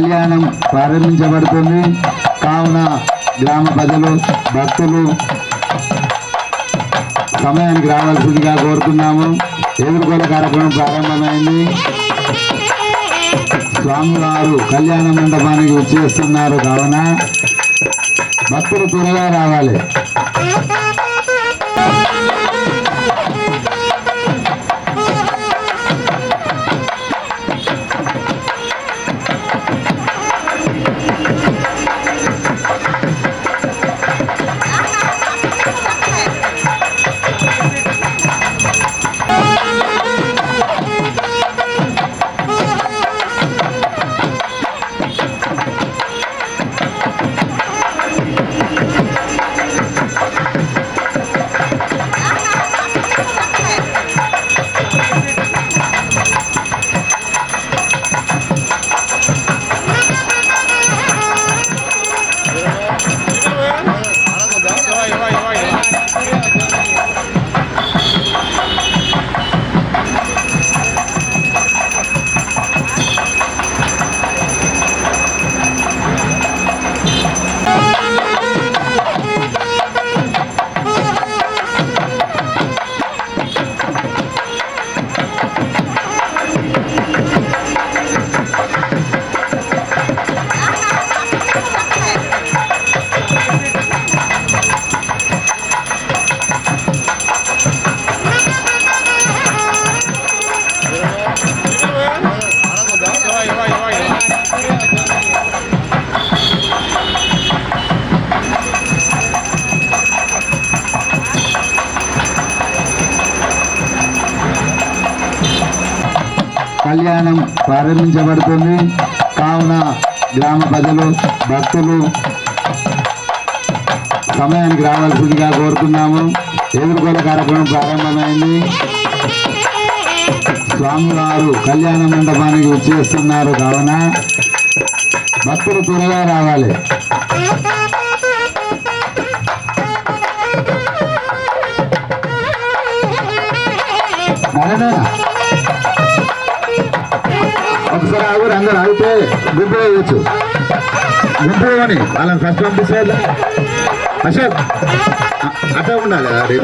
కళ్యాణం ప్రారంభించబడుతుంది. కావున గ్రామ ప్రజలు భక్తులు సమయానికి రావాల్సిందిగా కోరుతున్నాము. ఎదుర్కొల కార్యక్రమం ప్రారంభమైంది. స్వామివారు కళ్యాణ మండపానికి వచ్చేస్తున్నారు కావున భక్తులు త్వరగా రావాలి. కళ్యాణం ప్రారంభించబడుతుంది. కావున గ్రామ ప్రజలు భక్తులు సమయానికి రావాల్సిందిగా కోరుతున్నాము. ఎదుర్కొల కార్యక్రమం ప్రారంభమైంది. స్వామివారు కళ్యాణ మండపానికి వచ్చేస్తున్నారు కావున భక్తులు త్వరగా రావాలి. ఒకసారి ఆగురు, అందరు ఆగితే గుంపు వేయచ్చు. గుంపు అని వాళ్ళని ఫస్ట్ పంపిస్తే అశోక్ అట్లా ఉండాలి.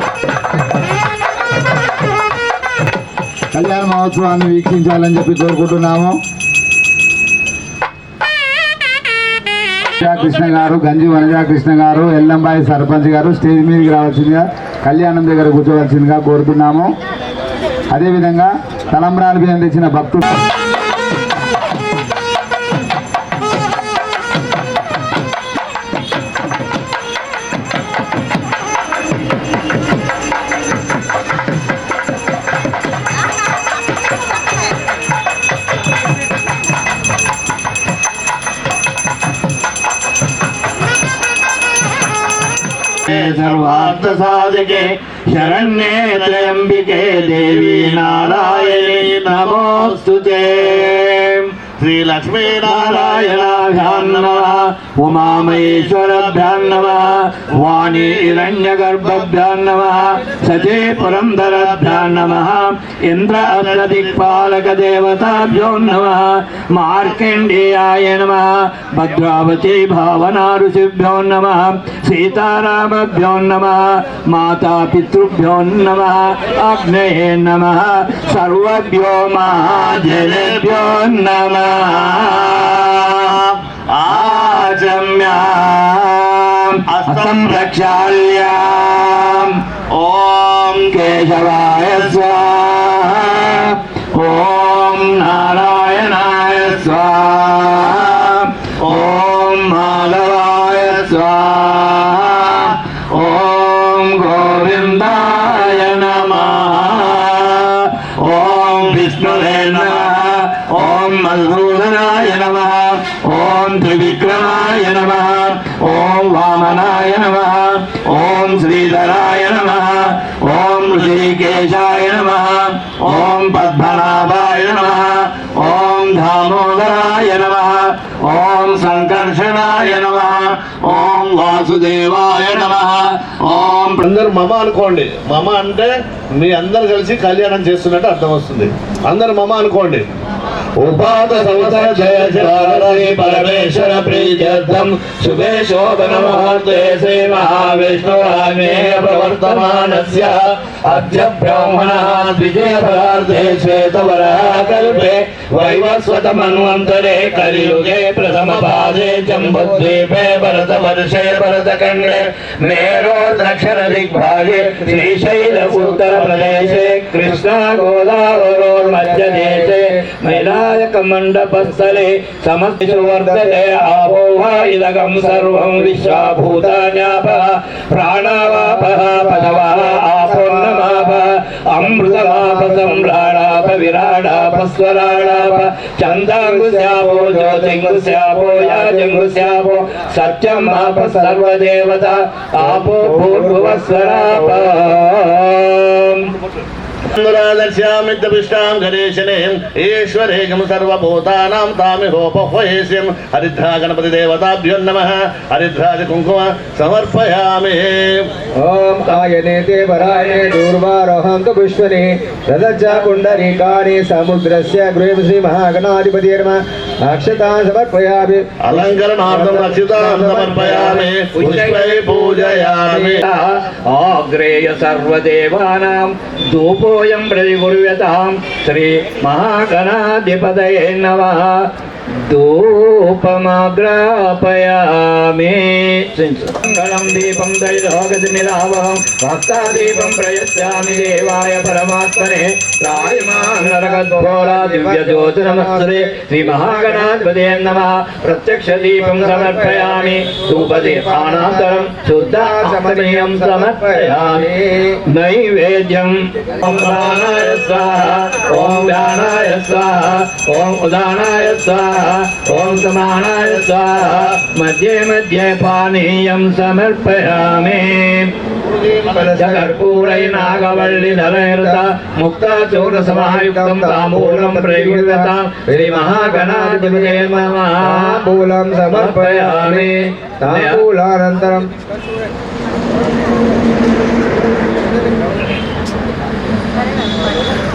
కళ్యాణ మహోత్సవాన్ని వీక్షించాలని చెప్పి కోరుకుంటున్నాము. కృష్ణ గారు, గంజి వనజాకృష్ణ గారు, ఎల్లంబాయి సర్పంచ్ గారు స్టేజ్ మీదకి రావాల్సిందిగా, కళ్యాణం దగ్గర కూర్చోవలసిందిగా కోరుతున్నాము. అదేవిధంగా తలంబ్రాల బియ్యం తెచ్చిన భక్తులు सर्वार्थ साधके शरण्ये त्र्यंबिके देवी नारायणी नमोस्तुते। श्री लक्ष्मी नारायणाभ्यां नमः, उमा महेश्वराभ्यां नमः, वाणी हिरण्यगर्भाभ्यां नमः, सती पुरंदराभ्यां नमः, इंद्र अष्टदिक्पालक देवताभ्यो नमः, मार्कंडेयाय नमः, भद्रावती भावना ऋषिभ्यो नमः, सीतारामभ्यो नमः, माता पितृभ्यो नमः, अग्नये नमः, सर्वभ्यो महाजनेभ्यो नमः। आचम्याम् हस्तं प्रक्षाल्य ओम केशवाय स्वाहा, ओम नारायणाय स्वाहा, ओम माधवाय स्वाहा, ओम गोविंदाय नमः, ओम विष्णुवे नमः, ओम मधुसूदनाय नमः, ओम त्रिविक्रमाय नमः, ओम वामनाय नमः, ओम श्रीधराय नमः, ओम ऋषिकेशाय नमः, ओम पद्मनाभाय नमः, ओम दामोदराय नमः, ओम संकर्षणाय नमः, ओम वासुदेवाय नमः, ओम అందరూ మమ అనుకోండి. మమ అంటే మీ అందరు కలిసి కళ్యాణం చేస్తున్నట్టు అర్థం వస్తుంది. అందరు మమ అనుకోండి. उपात संसद जय श्री परमेश्वर प्रीत्यर्थम शुभे शोभन मुहूर्ते श्री महाविष्णुरामेण प्रवर्तमानस्य अद्य ब्राह्मणः द्वितीय परार्धे श्वेतवराह कल्पे वैवस्वत मन्वन्तरे कलियुगे प्रथम पादे जम्बुद्वीपे भरतवर्षे भरतखण्डे मेरो दक्षिण दिग्भागे श्रीशैल उत्तर प्रदेशे कृष्णा गोदावरोर्मध्यदेशे मैलायक मंडपस्थले समस्तेषु वर्तते आपोह इदगं सर्वं विश्वाभूतान्यापः प्राणावापः पशवः आपोन्नमापः अमृतमाप सम्राणाप विराडाप स्वराडाप चन्दाङ्गुस्यापो ज्योतिङ्गुस्यापो याजङ्गुस्यापो सत्यम् आप सर्वदेवता आपो भूर्भुवस्वराप दर्श्यामिद्यपुष्टां गणेशने ईश्वरेकं सर्वभूतानां तामिहोपह्वयेस्यं हरिद्रा गणपति देवताभ्यो नमः हरिद्रादि कुङ्कुम समर्पयामि। ओम आयने देवराये दूर्वारोहं तु पुष्पने तदच्च पुण्डरीकानि समुद्रस्य गृहे श्री महागणाधिपतिर्मा अक्षतान् समर्पयामि। अलङ्करणार्थं रक्षितां समर्पयामि पुष्पै पूजयामि। अग्रेय सर्वदेवानां धूपोऽयं प्रतिगुर्व्यतां श्री महागणाधिपतये नमः। धूपमाग्रापयामि। मङ्गलं दीपं दैलोकनिरावहं भक्तादीपं प्रयच्छामि देवाय परमात्मने त्रायमानरकद्घोरा दिव्यज्योतिर्नमस्ते श्रीमहागणाधिपतये नमः। प्रत्यक्षदीपं समर्पयामि धूपदीपानान्तरं शुद्धाचमनीयं समर्पयामि। नैवेद्यम् ॐ प्राणाय स्वाहा ॐ व्यानाय स्वाहा ॐ उदानाय स्वाहा ओम समानाय स्वाहा। मध्ये मध्ये पानीयं समर्पयामि। कर्पूरै नागवल्लिधरैर्ता मुक्ताचूर्णसमायुक्तं ताम्बूलं प्रयुक्तं श्रीमहागणाधिपतये नमः। ताम्बूलं समर्पयामि। ताम्बूलानन्तरं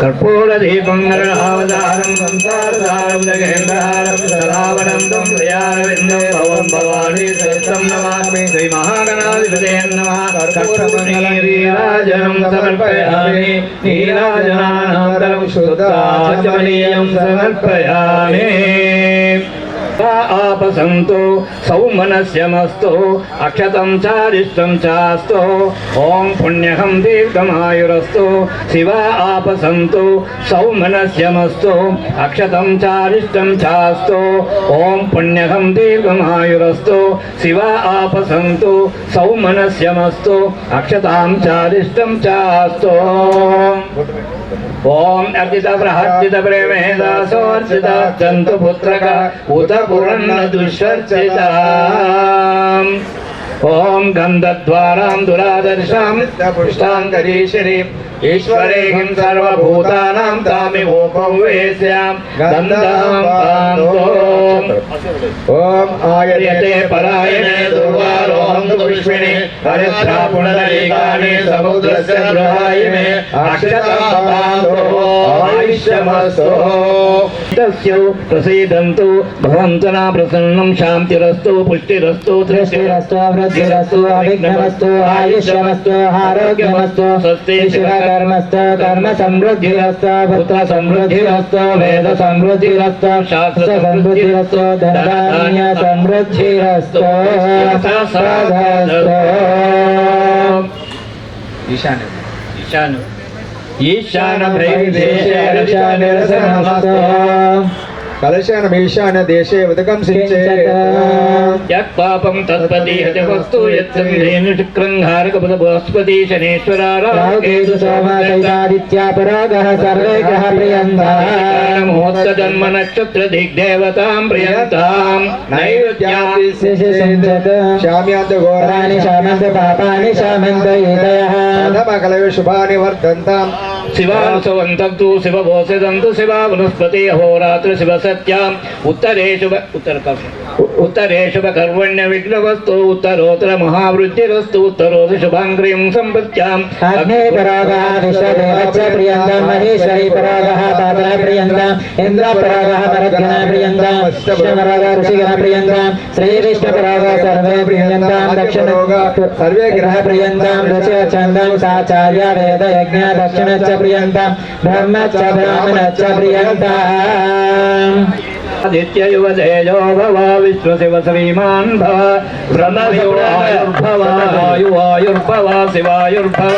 कर्पूरदीपं नरहावतारं संसारसारं जगेन्द्रहारं सदावनन्दं श्रियारविन्दं भवं भवानी सहस्रं नमामि। श्रीमहागणाधिपतये नमः। कर्पूरनीराजनं समर्पयामि। नीराजनानन्तरं शुद्धाचमनीयं समर्पयामि। आपसंतो सौमनस्यमस्तु अक्षतं चारिष्टं चास्तु ओम पुण्यहं दीर्घमायुरस्तु। शिवा आपसंतो सौमनस्यमस्तु अक्षतं चारिष्टं चास्तु ओम पुण्यहं दीर्घमायुरस्तु। शिवा आपसंतो सौमनस्यमस्तु अक्षतां चारिष्टं चास्तु। ओम अर्जित बृहज्जित प्रेमेदासोर्जित चन्तु पुत्रक उत पुरन्न दुष्वर्चिता। ओम गन्धद्वारां दुरादर्शां पुष्टाङ्गरीशिनीं ईश्वरेहिं सर्वभूतानां तामिहोपवेश्यां गन्धां ओम आयते परायणे दुर्वारोहं पुष्पिणे हरिद्रा पुण्डरीकानि समुद्रस्य गृहायिमे अक्षतां आयुष्यमस्तु। तस्यो प्रसीदन्तु भवन्तु न प्रसन्नं शान्तिरस्तु पुष्टिरस्तु तृष्टिरस्तु वृद्धिरस्तु अविघ्नमस्तु आयुष्यमस्तु आरोग्यमस्तु स्वस्ति शिवकर्मस्तु कर्म समृद्धिरस्तु पुत्र समृद्धिरस्तु वेद समृद्धिरस्तु शास्त्र समृद्धिरस्तु धनधान्य समृद्धिरस्तु ईशान कलशानमीशान देशे उदकं सिञ्चेत्। यत्पापं तत्पदीयते वस्तु यत्संधेनुकृङ्घारकपदबृहस्पति शनेश्वराराकेतु सोमादित्यापरागः सर्वे ग्रह प्रियन्ताः। मुहूर्त जन्म नक्षत्र दिग्देवतां प्रियन्तां शाम्यान्त घोराणि शामन्त पापानि शामन्त एतयः प्रथमकलयो शुभानि वर्धन्ताम्। शिवानुसवन्तु शिवभोषिदन्तु शिवा वनस्पति अहोरात्र शिव सत्याम् उत्तरेषु उत्तरकाशी उत्तरे शुभकर्मण्य विघ्नवस्तु उत्तरोत्तर महावृद्धिरस्तु उत्तरोत्तर शुभाङ्ग्रियं सम्पत्याम् अग्ने परागः विश्वदेवस्य प्रियङ्गं महेश्वरी परागः पादः प्रियङ्गं इन्द्र परागः मरुद्गण प्रियङ्गं विष्णुपरागः ऋषिगण प्रियङ्गं श्रीविष्णु परागः सर्वे प्रियङ्गं दक्षिण सर्वे ग्रह प्रियङ्गं ऋषि छन्दं साचार्य वेद यज्ञ दक्षिणश्च प्रियङ्गं ब्रह्मश्च ब्राह्मणश्च प्रियङ्गम् आदित्य युव तेजो भव विश्व शिव श्रीमान् भव ब्रह्मवायुर्भव वायुवायुर्भव शिवायुर्भव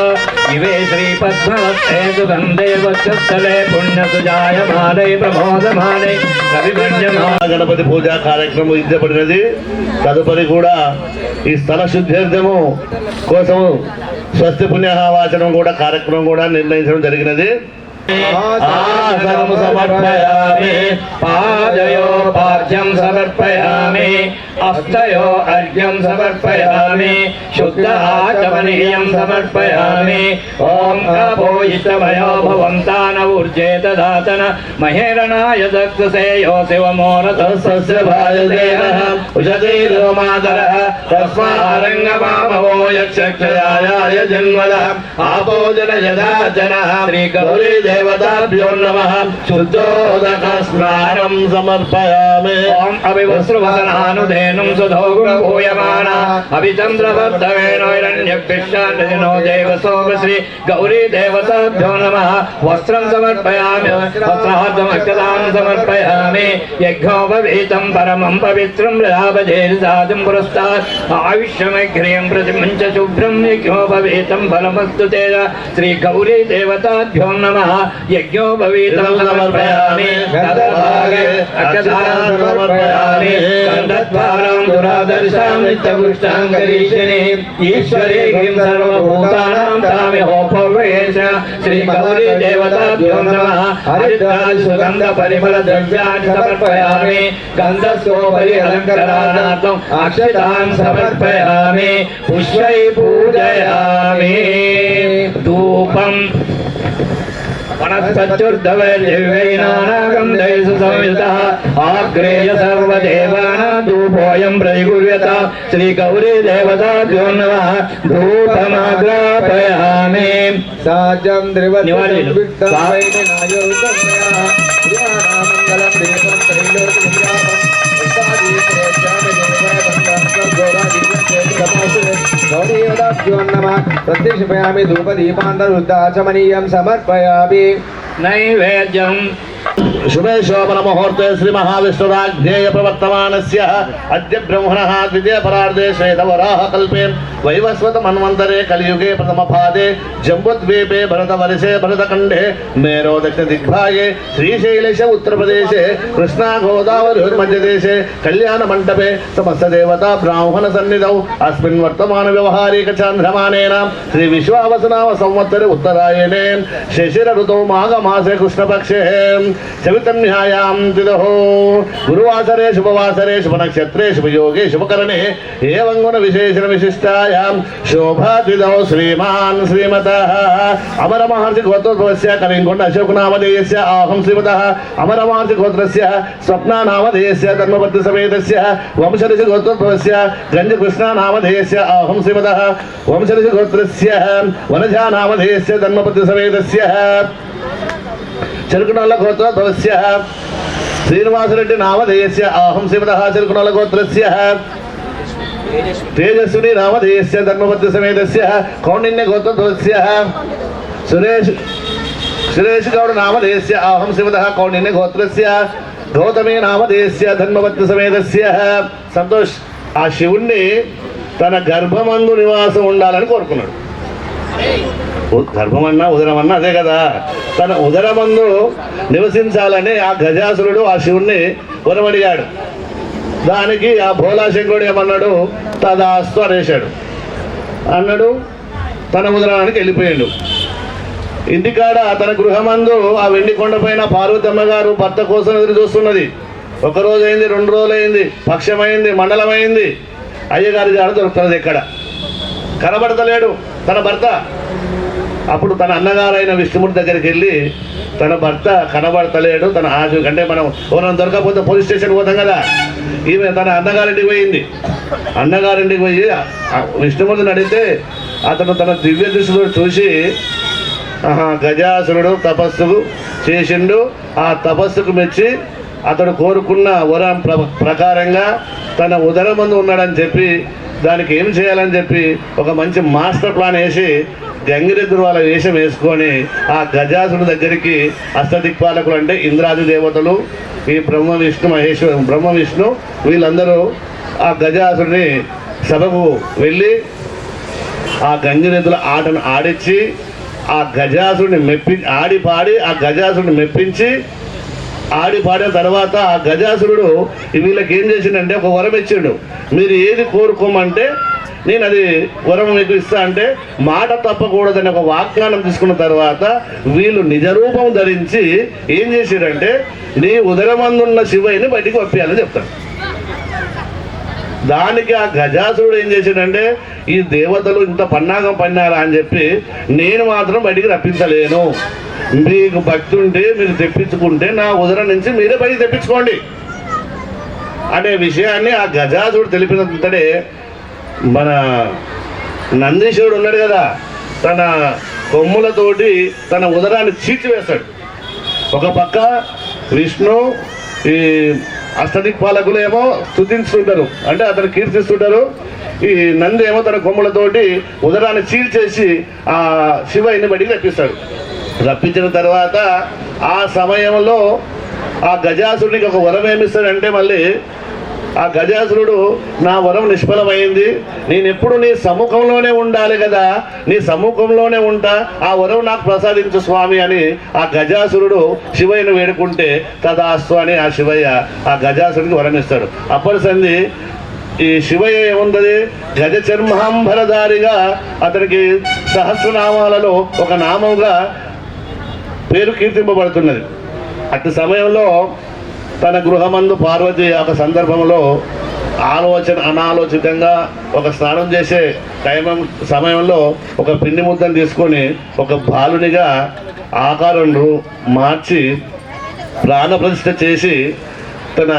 इवे श्रीपद्मवत्ते सुगन्धे वक्षस्थले पुण्यसुजायमाने प्रमोदमाने रविमन्यमाने గణపతి పూజా కార్యక్రమం ఇద్దపడినది. తదుపరి కూడా ఈ స్థల శుద్ధ్యర్థము కోసము స్వస్తి పుణ్యవాచనం కూడా కార్యక్రమం కూడా నిర్ణయించడం జరిగినది. आसनं समर्पयामि पादयो पाद्यं समर्पयामि अस्तयो अर्घ्यं समर्पयामि शुद्ध आचमनीयं समर्पयामि ॐ कपोयितमयो भवन्तान ऊर्जेत दातन महेरणाय दक्षसे यो शिवमोरतस्य भायदेनः उषतीरो मातरः तस्मारङ्गमामवो यक्षक्षयाय जन्मदः आपो जन यदा जनः श्रीगौरी देवताभ्यो नमः शुद्धोदक स्नानं समर्पयामि ॐ अभिवस्त्रवसनानुधेनुं सुधोगुं भूयमाना अभिचन्द्रवर्धवेनो हिरण्यकृष्णानो देवसोम श्री गौरी देवताभ्यो नमः वस्त्रं समर्पयामि वस्त्रार्थमक्षतां समर्पयामि यज्ञोपवीतं परमं पवित्रं राभजेर्सादं पुरस्तात् आयुष्यमग्र्यं प्रतिमञ्च शुभ्रं यज्ञोपवीतं फलमस्तु तेज श्री गौरी देवताभ्यो नमः यज्ञोपवीतं समर्पयामि तदभागे अक्षतां समर्पयामि गन्धद्वारां दुरादर्शां नित्यपुष्टां करिष्यणे ईश्वरे किं सर्वभूतानां तामिहोपवेश श्री गौरी देवताभ्यो नमः हरिद्राज सुगन्ध परिमल द्रव्याणि समर्पयामि गन्धस्योपरि अलङ्करणार्थम् अक्षतां समर्पयामि पुष्पै पूजयामि धूपम् वनस्पत्युर्धवैर्दिव्यैनानागन्धैः संयुतः आग्रेय सर्वदेवानां धूपोऽयं प्रतिगुह्यता श्रीगौरी देवताभ्यो नमः धूपमाग्रापयामि साजं निवारयतु। प्रत्यक्षपयामि धूपदीपान्तरुद्धाचमनीयं समर्पयामि नैवेद्यम् शुभे शोभन मुहूर्ते श्री महाविष्णुराज्ञेय प्रवर्तमानस्य अद्य ब्रह्मणः द्वितीय परार्धे श्वेतवराह कल्पे वैवस्वत मन्वन्तरे कलियुगे प्रथम पादे जम्बुद्वीपे भरतवर्षे भरतखण्डे मेरो दक्षिण दिग्भागे श्रीशैलेश उत्तरप्रदेशे कृष्णा गोदावरी मध्यदेशे कल्याण मंडपे समस्त देवता ब्राह्मण सन्निधौ अस्मिन् वर्तमान व्यवहारिक चान्द्रमानेन श्री विश्वावसनाम संवत्सरे उत्तरायणे शिशिर ऋतौ माघ मासे कृष्णपक्षे चवितन्यायां तिथौ गुरुवासरे शुभवासरे शुभनक्षत्रे शुभयोगे शुभकरणे एवं गुण विशेषण विशिष्टायां शोभातिथौ श्रीमान् श्रीमतः अमर महर्षि गोत्रोद्भवस्य कलिंगुण्ड अशोकनामधेयस्य आहं श्रीमतः अमर महर्षि गोत्रस्य स्वप्नानामधेयस्य धर्मपत्नी समेतस्य वंशऋषि गोत्रोद्भवस्य गंजकृष्णानामधेयस्य आहं श्रीमतः वंशऋषि गोत्रस्य वनजानामधेयस्य धर्मपत्नी समेतस्य चरुकुणाल गोत्रोद्भवस्य श्रीनिवासरेड्डी नामधेयस्य आहं श्रीमतः चरुकुणाल गोत्रस्य तेजस्विनी नामधेयस्य धर्मपत्नी समेतस्य कौंडिन्य गोत्रोद्भवस्य सुरेश गौड़ नामधेयस्य आहं श्रीमतः कौंडिन्य गोत्रस्य गौतमी नामधेयस्य धर्मपत्नी समेतस्य संतोष आ शिवुణ్ణి తన గర్భమందు నివాసం ఉండాలని కోరుకున్నాడు. గర్భమన్నా ఉదరమన్నా అదే కదా, తన ఉదరమందు నివసించాలని ఆ గజాసురుడు ఆ శివుణ్ణి వరమడిగాడు. దానికి ఆ భోలాశంకరుడు ఏమన్నాడు, తదాస్తు అనేశాడు. అన్నాడు, తన ఉదరానికి వెళ్ళిపోయాడు. ఇంటికాడ తన గృహమందు ఆ వెండి కొండపైన పార్వతమ్మ గారు భర్త కోసం ఎదురు చూస్తున్నది. ఒకరోజు అయింది, 2 రోజులు అయింది, పక్షమైంది, మండలమైంది. అయ్యగారి జాడ దొరుకుతున్నది, ఎక్కడ కనబడతలేడు తన భర్త. అప్పుడు తన అన్నగారైన విష్ణుమూర్తి దగ్గరికి వెళ్ళి తన భర్త కనబడతలేడు, తన ఆశ అంటే మనం ఎవరైనా దొరకకపోతే పోలీస్ స్టేషన్ పోతాం కదా, ఈమె తన అన్నగారింటికి పోయింది. అన్నగారింటికి పోయి విష్ణుమూర్తిని అడిగితే అతను తన దివ్య దృష్టితో చూసి గజాసురుడు తపస్సు చేసిండు, ఆ తపస్సుకు మెచ్చి అతడు కోరుకున్న వరం ప్రకారంగా తన ఉదరమందు ఉన్నాడని చెప్పి దానికి ఏం చేయాలని చెప్పి ఒక మంచి మాస్టర్ ప్లాన్ వేసి గంగిరెద్దురు వాళ్ళ వేషం వేసుకొని ఆ గజాసురుడి దగ్గరికి అష్టదిక్పాలకులు అంటే ఇంద్రాది దేవతలు, ఈ బ్రహ్మ విష్ణు వీళ్ళందరూ ఆ గజాసురుడిని సభకు వెళ్ళి ఆ గంగిరెద్దుల ఆటను ఆడించి ఆ గజాసురుడిని మెప్పించి ఆడి పాడిన తర్వాత ఆ గజాసురుడు వీళ్ళకి ఏం చేసిండంటే ఒక వరం ఇచ్చిండు. మీరు ఏది కోరుకోమంటే నేను అది వరం మీకు ఇస్తా అంటే మాట తప్పకూడదని ఒక వాగ్దానం తీసుకున్న తర్వాత వీళ్ళు నిజరూపం ధరించి ఏం చేశారంటే నీ ఉదరమందున్న శివయ్యని బయటికి పంపించాలని చెప్తాడు. దానికి ఆ గజాసురుడు ఏం చేశాడంటే ఈ దేవతలు ఇంత పన్నాగం పన్నారా అని చెప్పి నేను మాత్రం బయటికి రప్పించలేను, మీకు భక్తి ఉంటే మీరు తెప్పించుకుంటే నా ఉదరం నుంచి మీరే బయటికి తెప్పించుకోండి అనే విషయాన్ని ఆ గజాసురుడు తెలిపినంతటే మన నందీశ్వరుడు ఉన్నాడు కదా, తన కొమ్ములతోటి తన ఉదరాన్ని చీల్చివేస్తాడు. ఒక పక్క విష్ణు ఈ అష్టదిక్పాలకులు ఏమో స్తుతిస్తుంటారు, అంటే అతను కీర్తిస్తుంటారు. ఈ నంది ఏమో తన కొమ్ములతోటి ఉదరాన్ని చీల్చేసి ఆ శివయ్యని బడికి రప్పిస్తాడు. రప్పించిన తర్వాత ఆ సమయంలో ఆ గజాసురుడికి ఒక వరం ఏమిస్తాడంటే మళ్ళీ ఆ గజాసురుడు నా వరం నిష్ఫలమైంది, నేను ఎప్పుడు నీ సముఖంలోనే ఉండాలి కదా, నీ సముఖంలోనే ఉంటా, ఆ వరం నాకు ప్రసాదించు స్వామి అని ఆ గజాసురుడు శివయ్యను వేడుకుంటే తదాస్తు అని ఆ శివయ్య ఆ గజాసురుడికి వరం ఇస్తాడు. అప్పటి సంది ఈ శివయ్య ఏముంది, గజ చర్మాంబరధారిగా అతనికి సహస్రనామాలలో ఒక నామంగా పేరు కీర్తింపబడుతున్నది. అటు సమయంలో తన గృహమందు పార్వతి ఒక సందర్భంలో అనాలోచితంగా ఒక స్నానం చేసే సమయంలో ఒక పిండి ముద్దను తీసుకొని ఒక బాలునిగా ఆకారం మార్చి ప్రాణప్రతిష్ఠ చేసి తన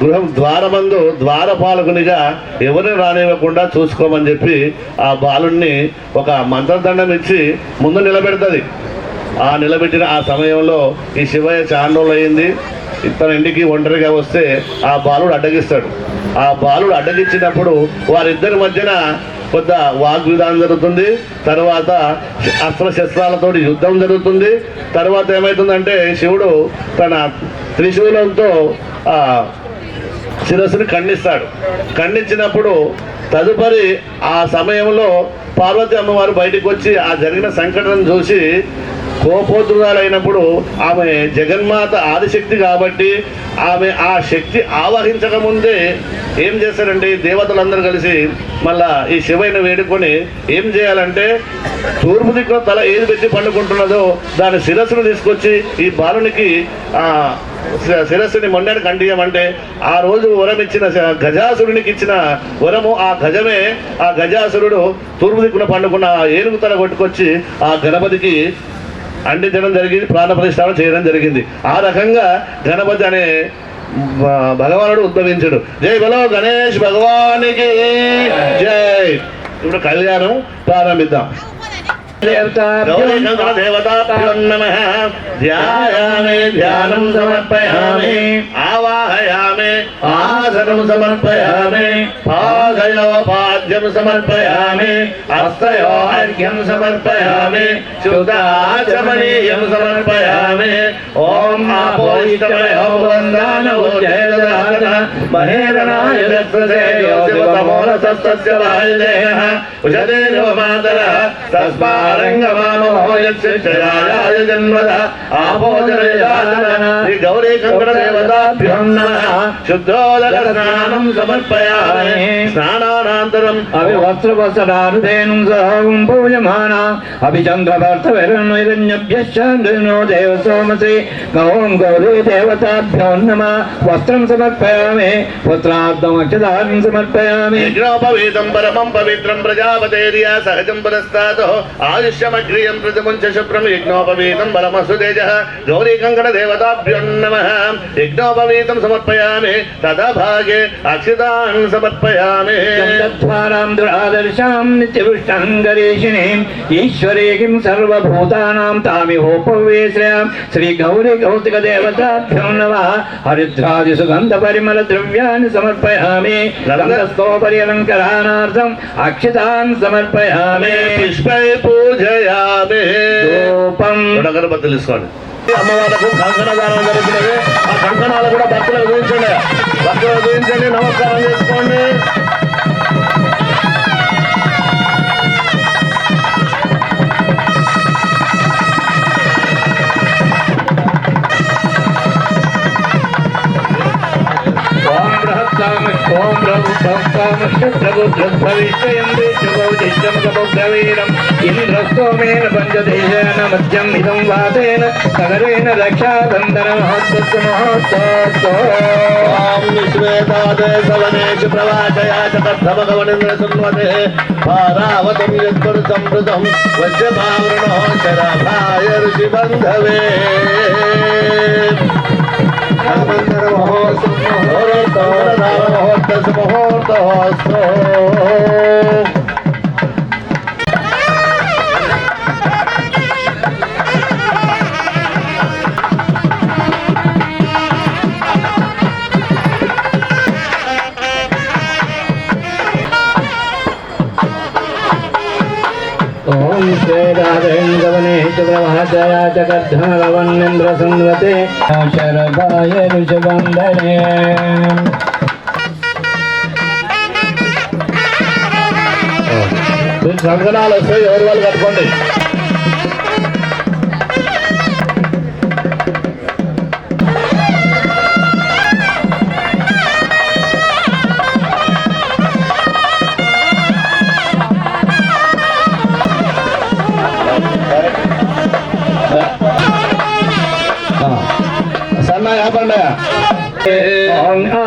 గృహం ద్వారమందు ద్వారపాలకునిగా ఎవరిని రానివ్వకుండా చూసుకోమని చెప్పి ఆ బాలుణ్ణి ఒక మంత్రదండం ఇచ్చి ముందు నిలబెడుతుంది. ఆ నిలబెట్టిన ఆ సమయంలో ఈ శివయ్య చాండోలు అయింది, తన ఇంటికి ఒంటరిగా వస్తే ఆ బాలుడు అడ్డగిస్తాడు. ఆ బాలుడు అడ్డగించినప్పుడు వారిద్దరి మధ్యన కొంత వాగ్విధానం జరుగుతుంది. తర్వాత అస్త్రశస్త్రాలతో యుద్ధం జరుగుతుంది. తర్వాత ఏమవుతుందంటే శివుడు తన త్రిశూలంతో ఆ శిరస్సుని ఖండిస్తాడు. ఖండించినప్పుడు తదుపరి ఆ సమయంలో పార్వతి అమ్మవారు బయటకు వచ్చి ఆ జరిగిన సంఘటన చూసి కోపోద్రురాలైనప్పుడు ఆమె జగన్మాత ఆదిశక్తి కాబట్టి ఆమె ఆ శక్తి ఆవహించక ముందే ఏం చేస్తారంటే దేవతలందరూ కలిసి మళ్ళా ఈ శివయ్యను వేడుకొని ఏం చేయాలంటే తూర్పు దిక్కున తల ఏది పెట్టి పండుకుంటున్నదో దాని శిరస్సును తీసుకొచ్చి ఈ బాలునికి శిరస్సుని మొండానికి అంటియమంటే ఆ రోజు వరం ఇచ్చిన గజాసురునికి ఇచ్చిన వరము ఆ గజమే ఆ గజాసురుడు తూర్పు దిక్కున పండుకున్న ఏనుగు తల కొట్టుకొచ్చి ఆ గణపతికి అంటించడం జరిగింది, ప్రాణప్రతిష్ఠాపన చేయడం జరిగింది. ఆ రకంగా గణపతి అనే భగవానుడు ఉద్భవించుడు. జై బలో గణేష్ భగవానికి జై. ఇప్పుడు కళ్యాణం ప్రారంభిద్దాం. దేవతాభ్యో నమః. ధ్యాయామి ధ్యానం సమర్పయామి, ఆవాహయామి ఆసనం సమర్పయామి, పాదయో పాద్యం సమర్పయామి, హస్తయో అర్ఘ్యం సమర్పయామి, శుద్ధాచమనీయం సమర్పయామి. ఓం ఆపోయిష్టమయో వందానోజయదాన మహేరణాయ దత్సేయోమూలసస్తస్య వాయుదేహ ఉషదేవ మాతర తస్మా గౌరీ కంకణ దేవతాభ్యో నమః. శుద్ధోదకస్నానం సమర్పయామి. స్నానానంతరం అవివస్త్రవస్త్రానుధేనుం సహం పూజమానా అభిచంద్రభర్తవిరణ్యభ్యశ్చంద్రో దేవ సోమసి. ఓం గౌరీ దేవతాభ్యో నమః. వస్త్రం సమర్పయామి. సమర్పయామి పుత్రార్థం అక్షతాన్ని సమర్పయామి యజ్ఞోపవీతం పరమం పవిత్రం ప్రజాపతేర్యా సహజం పురస్తాతో ఆయుష్యమగ్రియం ప్రతిముంచ శుభ్రం యజ్ఞోపవీతం బలమస్తు తేజ గౌరీ కంకణ దేవతాభ్యో నమః యజ్ఞోపవీతం సమర్పయామి తదా భాగే అక్షతాన్ సమర్పయామి తద్వారాం దురాదర్శాం నిత్యపుష్టాం గరీషిణీం ఈశ్వరీకిం సర్వభూతానాం తామిహోపవేశ్రయాం శ్రీ గౌరీ కౌతిక దేవతాభ్యో నమః హరిద్రాది సుగంధ పరిమళ ద్రవ్యాన్ని సమర్పయామి గంధస్థోపరి అలంకరణార్థం అక్షతాన్ సమర్పయామి పుష్పై పూజయామి ధూపం అగరబత్తులు తీసుకోండి అమ్మవారికి కంకణ దానం జరుగుతున్నది ఆ కంకణాలు కూడా భక్తులకు చూపించండి నమస్కారం చేసుకోండి ఓం ప్రభుత్వం ఇంద్రస్తోమేన పంచదేశేన మధ్యం ఇదం వాతేన సగరేణ రక్షాబంధన మహోత్సవనేషు ప్రవాచయా చమగవనింద్ర సున్వతే భారావతం యత్పురు సంవృతం వజ్రపావృణో శరభాయ ఋషి బంధవే ముహూర్తోస్తు ఓం శ్రీరాధేంద్రవనేషు ప్రవాచయా చకర్ధనలవన్నింద్ర సున్వతే శరభాయ ఋషబంధనే కంకణాలు వస్తాయి ఎవరి వాళ్ళు కట్టుకోండి సన్న యాపండి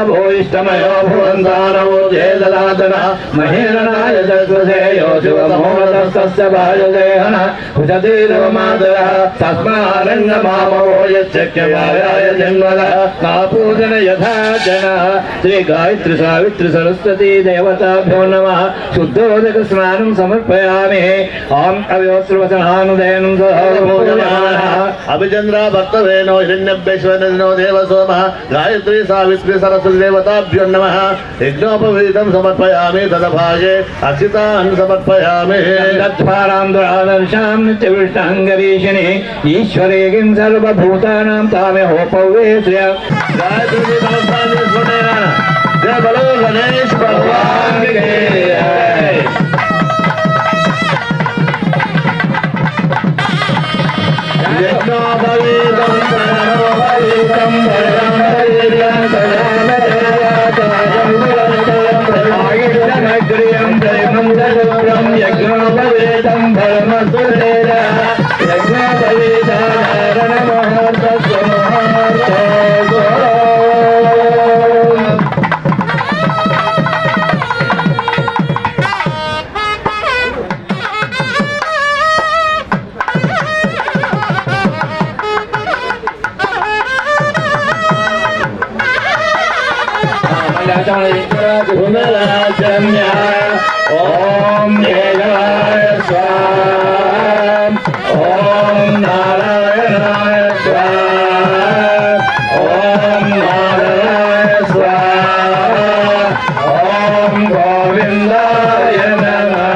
భూయిష్టమయో భువంతానో జయదలాదన మహేరణాయ జగ్రసేయో శివమోహదస్తస్య భాజదేహన భుజతీరమాదర తస్మారంగమామో యచ్చక్యమాయాయ జన్మద కాపూజన యథా జన శ్రీ గాయత్రి సావిత్రి సరస్వతీ దేవతాభ్యో నమః శుద్ధోదక స్నానం సమర్పయామి ఓం అవ్యోస్రవచనానుదయనం అభిచంద్ర భక్తవేనో హిరణ్యభ్యేశ్వరో దేవ సోమ గాయత్రి సావిత్రి సరస్వతి దేవతాభ్యో నమః యజ్ఞోపవీతం సమర్పయామి తదభాగే అక్షితాన్ సమర్పయామి తద్వారాం దురాదర్శాం నిత్యవిష్టాంగరీషిణి ఈశ్వరీకిం సర్వభూతానాం తామిహోపవేశ్రయాం గాయత్రి నమస్కారం చేసుకోండి జయ బలో గణేష్ భగవాన్ కి జై. యజ్ఞోపవీతం ప్రణోపవీతం ఆయుష్యమగ్రియం త్రైమంతశుభ్రం యజ్ఞోపవీతం ఫలమసురేర యజ్ఞోపవీతారణ మహోర్తస్వ మహోర్తో ఓం కేశవాయ స్వాహ ఓం నారాయణాయ స్వాహ ఓం మాధవాయ స్వాహ ఓం గోవిందాయ నమః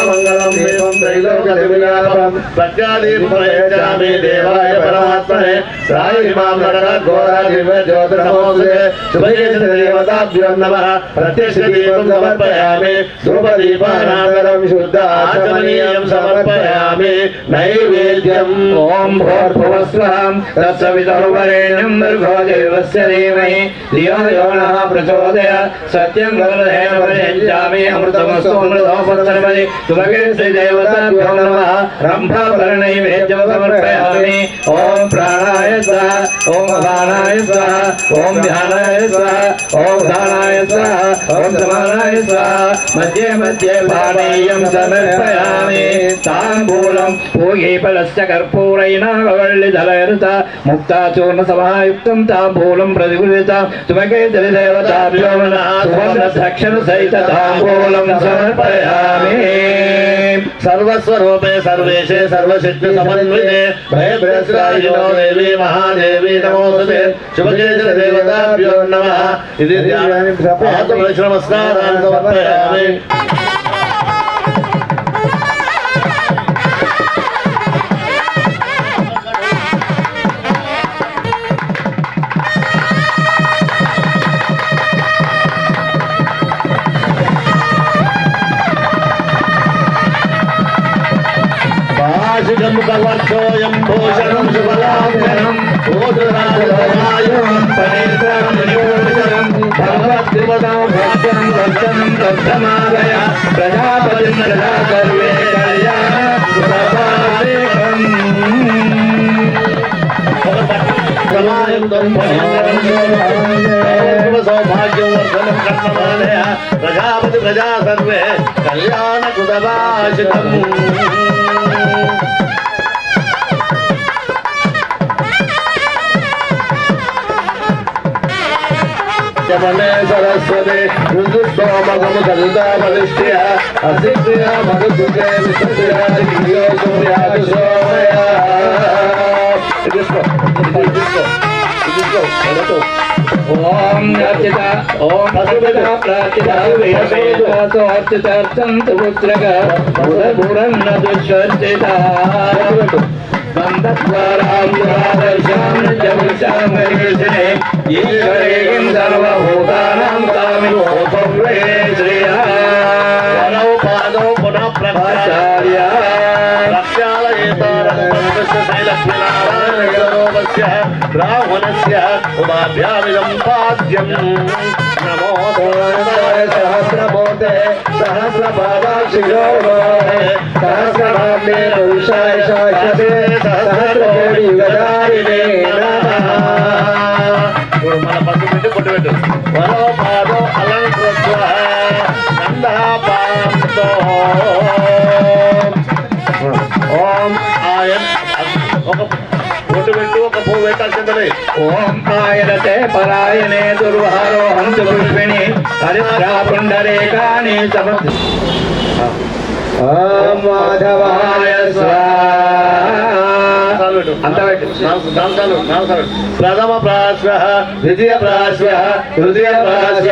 మంగళం దేవం త్రైలోక్యవిలాపం ప్రత్యాదీపం ప్రయచ్చామి దేవాయ పరమాత్మనే సాయిమాం నరక ఘోర దివ్య జ్యోతిర్నమోస్తుతే శుభయేత దేవతాభ్యో నమః ప్రత్యక్ష దీపం సమర్పయామి ధూపదీపానంతరం శుద్ధ ఆచమనీయం సమర్పయామి నైవేద్యం ఓం భూర్భువస్వః తత్సవితుర్వరేణ్యం భర్గో దేవస్య ధీమహి ధియో యో నః ప్రచోదయాత్ సత్యం వదనేన వరేణ్యామి అమృతమస్తు అమృతోపస్తర్మది తుమగే శ్రీ దేవతాభ్యో నమః ताम्रफलनैवेद्यं समर्पयामि ओम प्राणाय स्वाहा ओम अपानाय स्वाहा ओम ध्यानाय स्वाहा ओम धानाय स्वाहा ओम समानाय स्वाहा मध्ये मध्ये पानीयं समर्पयामि ताम्बूलं पूगीफलस्य कर्पूरैनागवल्लिदलयरुता मुक्ताचूर्णसमायुक्तं ताम्बूलं प्रतिगृहीता तुमके देवताभ्यो नमः सुवर्णदक्षिणसहित ताम्बूलं समर्पयामि सर्वस्वरूपे सर्वेशे सर्वशक्ति समन्विते भयभ्रष्टायिनो देवी महादेवी नमोस्तुते शुभके देवताभ्यो नमः इति आत्मनमस्कारान् समर्पयामि वार्षिकं कवचोऽयं भूषणं शुभलाभनं भूतराजवायुं पनेत्रं निपूजितं भगवद्दिवसं भक्तं दर्शनं दर्शनादय प्रजापतिं प्रजा सर्वे कल्याणं सौभाग्यं वर्धनं कर्ममालय प्रजापति प्रजा सर्वे कल्याणकृतभाषितम् मने सरस्वती ऋतुस्वामकं सरिता बलिष्ठ्य असिक्रिया मधुसुखे विसर्जया दिव्यो सूर्यादि सोमया ओम अर्चिता ओम अर्चिता प्रार्चिता वेदो अर्चितार्थं पुत्रक भूरन्न दुष्वर्चिता बन्धद्वारां जमुषामरीषणे ईश्वरेण सर्वभूतानां कामिनोपवे श्रियः वनौ पादौ पुनः प्रचार्य प्रक्षालयेतारं शैलक्ष्मीनारायणस्य रावणस्य उमाभ्यामिदं पाद्यं नमो सहस्रमूर्ते सहस्रपादाक्षिरो सहस्रनाम्ने पुरुषाय शाश्वते सहस्रकोटि युगधारिणे नमः మన పసు పెట్టి పొట్టు పెట్టు వరో పాదో అలంకృత్వ నందపాంతో ఓం ఆయన్ ఒక పొట్టు పెట్టు ఒక పువ్వు పెట్టాల్సిందే ओम आयरते परायणे दुर्वारो हंस पुष्पिणी हरिद्रा पुंडरीकानि समर्थ ओम माधवाय स्वाहा प्रथम प्राश्व द्वितीय प्राश्व तृतीय प्राश्व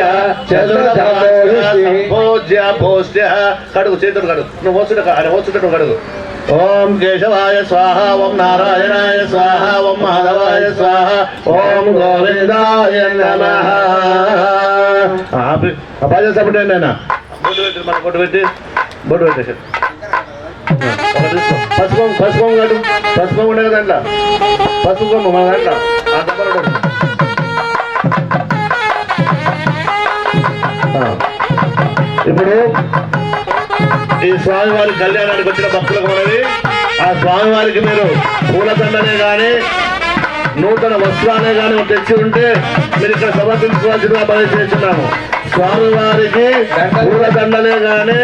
चतुर्थ पूज्य पोष्य कड़ु चेतु कड़ु होचुट कड़ु ओम केशवाय स्वाहा ओम नारायणाय स्वाहा ओम माधवाय स्वाहा ओम गोविंदाय नमः अपाज सबटे ना बोट पेटी పసుపు కాదు పసుపు ఉండదు దాంట్లో పసుపు కొమ్మ మన దాంట్లో ఆ దెబ్బలు ఇప్పుడు ఈ స్వామివారి కళ్యాణానికి వచ్చిన భక్తులకు మనది ఆ స్వామివారికి మీరు పూలదండనే కానీ నూతన వస్త్రాలే కానీ తెచ్చి ఉంటే మీరు ఇక్కడ సమర్పించవలసిందిగా పనిచేస్తున్నాము. స్వామివారికి పూలదండలే కానీ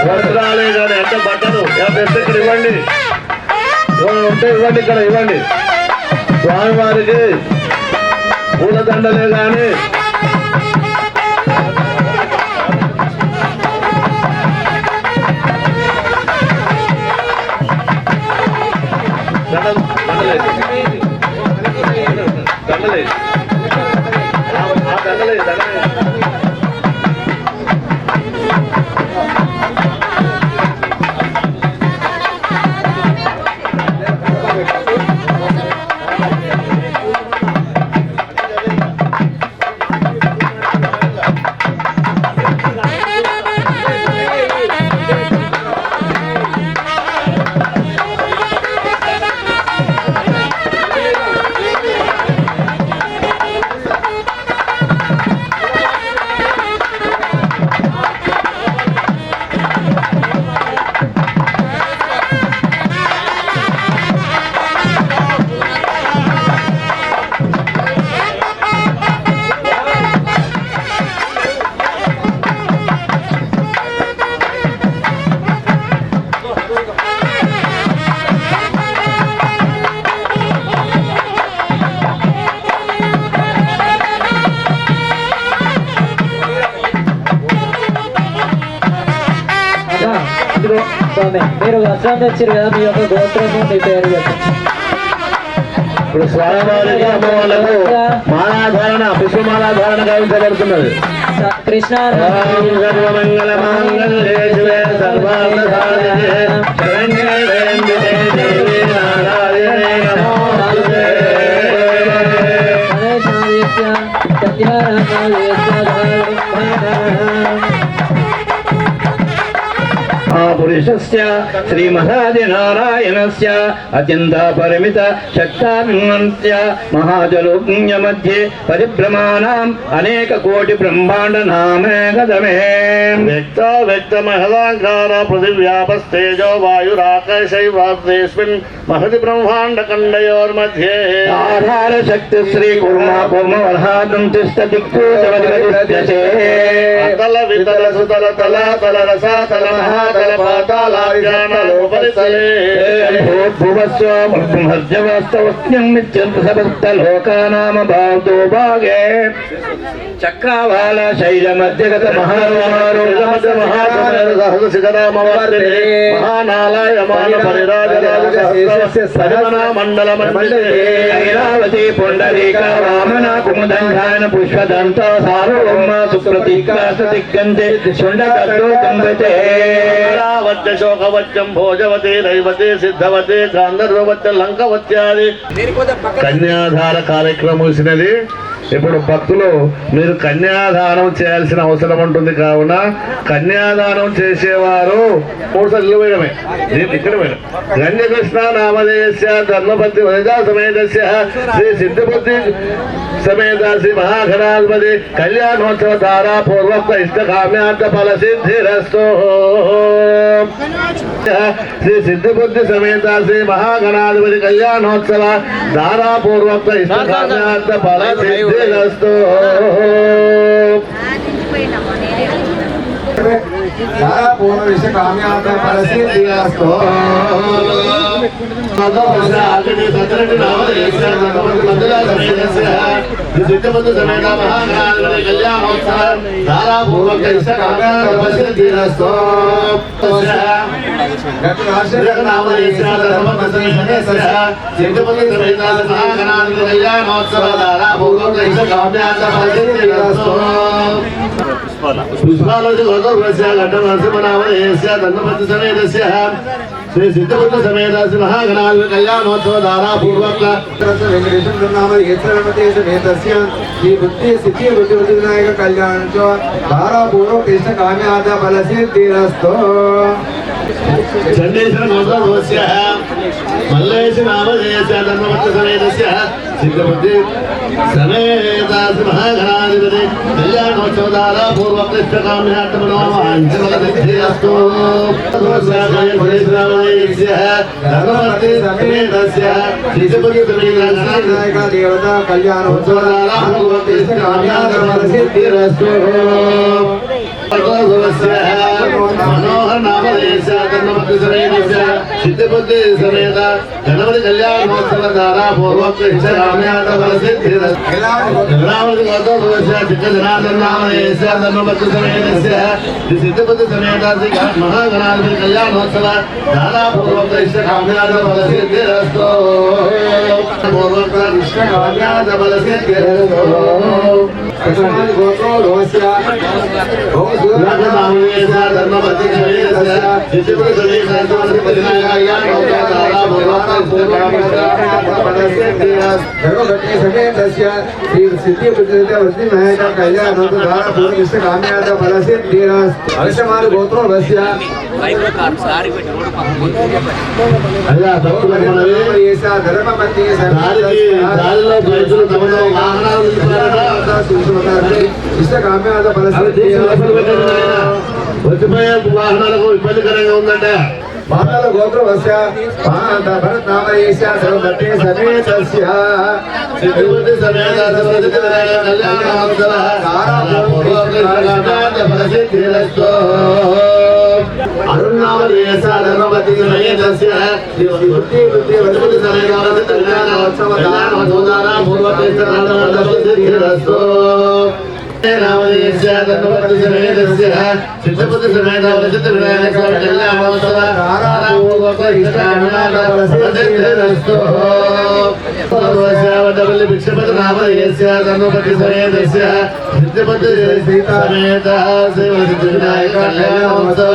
వస్త్రాలే కానీ అంటే బట్టలు తెస్తే ఇక్కడ ఇవ్వండి, ఉంటే ఇవ్వండి, ఇక్కడ ఇవ్వండి. స్వామివారికి పూలదండలే కానీ ఇదిగో స్వామి మీరు వస్త్రం తెచ్చారు కదా మీ యొక్క గోత్రము మీ పేరు చెప్పండి. ఇప్పుడు స్వామివారికి అమ్మవాళ్ళకు మాలాధారణ పుష్పమాలాధారణ గావించబడుతున్నది. కృష్ణ సర్వమంగళ మాంగళ్యే శివే సర్వార్థ సాధకే శరణ్యే త్ర్యంబకే దేవీ నారాయణే నమోస్తుతే. పురుషస్య శ్రీమహాదినారాయణస్య అత్యంత పరిమిత శక్తాభిమన్య మహాజలోజ్ఞ మధ్యే పరిభ్రమాణం అనేక కోటి బ్రహ్మాండ నామే గదమే. వ్యక్త వ్యక్త మహదాంకార పృథివ్యాపస్తేజో వాయురాకాశైవాస్మిన్ మహది బ్రహ్మాండ ఖండయోర్मध्ये ఆధార శక్తి శ్రీ కుర్మా కుర్మ వల్హాదం తిష్ట దిక్సూచవదిగదిష్యసే. తల వితల సుతల తల తల రస తల మహాతల చక్రవాల శైల మధ్యగత మహానాలయమానపరిరాజరాజమణి పుండరీక వామన కుముదండాన పుష్పదంత సార్వభౌమ సుప్రతీకాశ దిగ్గంతే శుండకర్తో కంబతే. శోకవత్యం భోజవతి దైవతి సిద్ధవతి గాంధర్వవత్య లంకవత్యాది కన్యాధార కార్యక్రమం ముగిసినది. ఇప్పుడు భక్తులు మీరు కన్యాదానం చేయాల్సిన అవసరం ఉంటుంది. కావున కన్యాదానం చేసేవారు 3 సార్లు వేయడమే. ఇక్కడ వేయడం గణ్యకృష్ణ నామధేయస్య ధర్మపతి వనితా సమేతస్య శ్రీ సిద్ధిబుద్ధి సమేత శ్రీ మహాగణాధిపతి కళ్యాణోత్సవ ధారా పూర్వక ఇష్టకామ్యార్థ ఫల సిద్ధిరస్తు. శ్రీ సిద్ధిబుద్ధి సమేత శ్రీ మహాగణాధిపతి కళ్యాణోత్సవ ధారా పూర్వక ఇష్టకామ్యార్థ ఫల సిద్ధిరస్తు. పూర్ణ విషయ కామ్యార్థ ఫల సిద్ధిరస్తు. సిద్ధబుద్ధి సమేత మహాగణాధిపతి కళ్యాణోత్సవ ధారా పూర్వక ఇష్టకామ్యార్థ ఫల సిద్ధిరస్తు. పుష్పాలజీ ధర్మపతి సమేతస్య శ్రీ సిద్ధబుద్ధ సమేత శ్రీ మహాగణాధిపతి కళ్యాణోత్సవ ధారా పూర్వక శ్రీ బుద్ధి సిద్ధి బుద్ధి వినాయక కళ్యాణోత్సవ ధారా పూర్వక ఇష్ట కామ్యార్థ ఫల సిద్ధిరస్తు. చండేశ్వర గోత్రోస్య మల్లేశ నామధేయస్య ధర్మపతి సమేతస్య సిద్ధబుద్ధి సమేత శ్రీ మహాగణాధిపతి కళ్యాణోత్సవ ధారా పూర్వక ఇష్ట కామ్యార్థ ఫల సిద్ధిరస్తు. ధర్మపతి సమేతస్య సిద్ధబుద్ధి సమేత దేవత కళ్యాణోత్సవ ధారా పూర్వక ఇష్ట కామ్యార్థ ఫల సిద్ధిరస్తు. మనోహర నామధేయస్య ధర్మపతి సమేతస్య సిద్ధబుద్ధి సమేత గణపతి కళ్యాణోత్సవ ధారా పూర్వక ఇష్ట కామ్యార్థ ఫల సిద్ధిరస్తు. జనార్దన నామధేయస్య ధర్మపతి సమేతస్య సిద్ధబుద్ధి సమేత శ్రీ మహాగణాధిపతి కళ్యాణోత్సవ ధారా పూర్వక ఇష్ట కామ్యార్థ ఫల సిద్ధిరస్తు. పూర్వక ఇష్ట కామ్యార్థ ఫల సిద్ధిరస్తు. ధర్మపతి సమేతస్య శ్రీ సిద్ధి వినాయక కళ్యాణోత్సవ ధారా పూర్వక ఇష్ట కామ్యార్థ ఫల సిద్ధిరస్తు. అలసమాన గోత్రోస్య ధర్మపతి ఇష్ట కామ్యార్థ ఫల సిద్ధిరస్తు. వచ్చిపోయే వాహనాలకు ఇబ్బందికరంగా ఉందంట. బాణాల గోత్రవస్య భరతనామయేస్య ధర్మపతి సమేతస్య సిద్ధిబుద్ధి సమేత కళ్యాణోత్సవ ధారా పూర్వక ఫల సిద్ధిరస్తు. అరుణామయేస్య ధర్మపతి సమేతస్య బుద్ధి బుద్ధి సమేత కళ్యాణోత్సవ ధారా పూర్వక ఫల సిద్ధిరస్తు. రామదేశ్య ధర్మపతి సమేతస్య సిద్ధపతి సమేత వసిద్ధ వినాయక స్వామి కళ్యాణోత్సవ ధారాపూర్వక ఇష్టానునాదస్తు సర్వశావతవల్లి భిక్షపతి రామదేశ్య ధర్మపతి సమేతస్య సిద్ధపతి సమేత శ్రీవసిద్ధ వినాయక కళ్యాణోత్సవ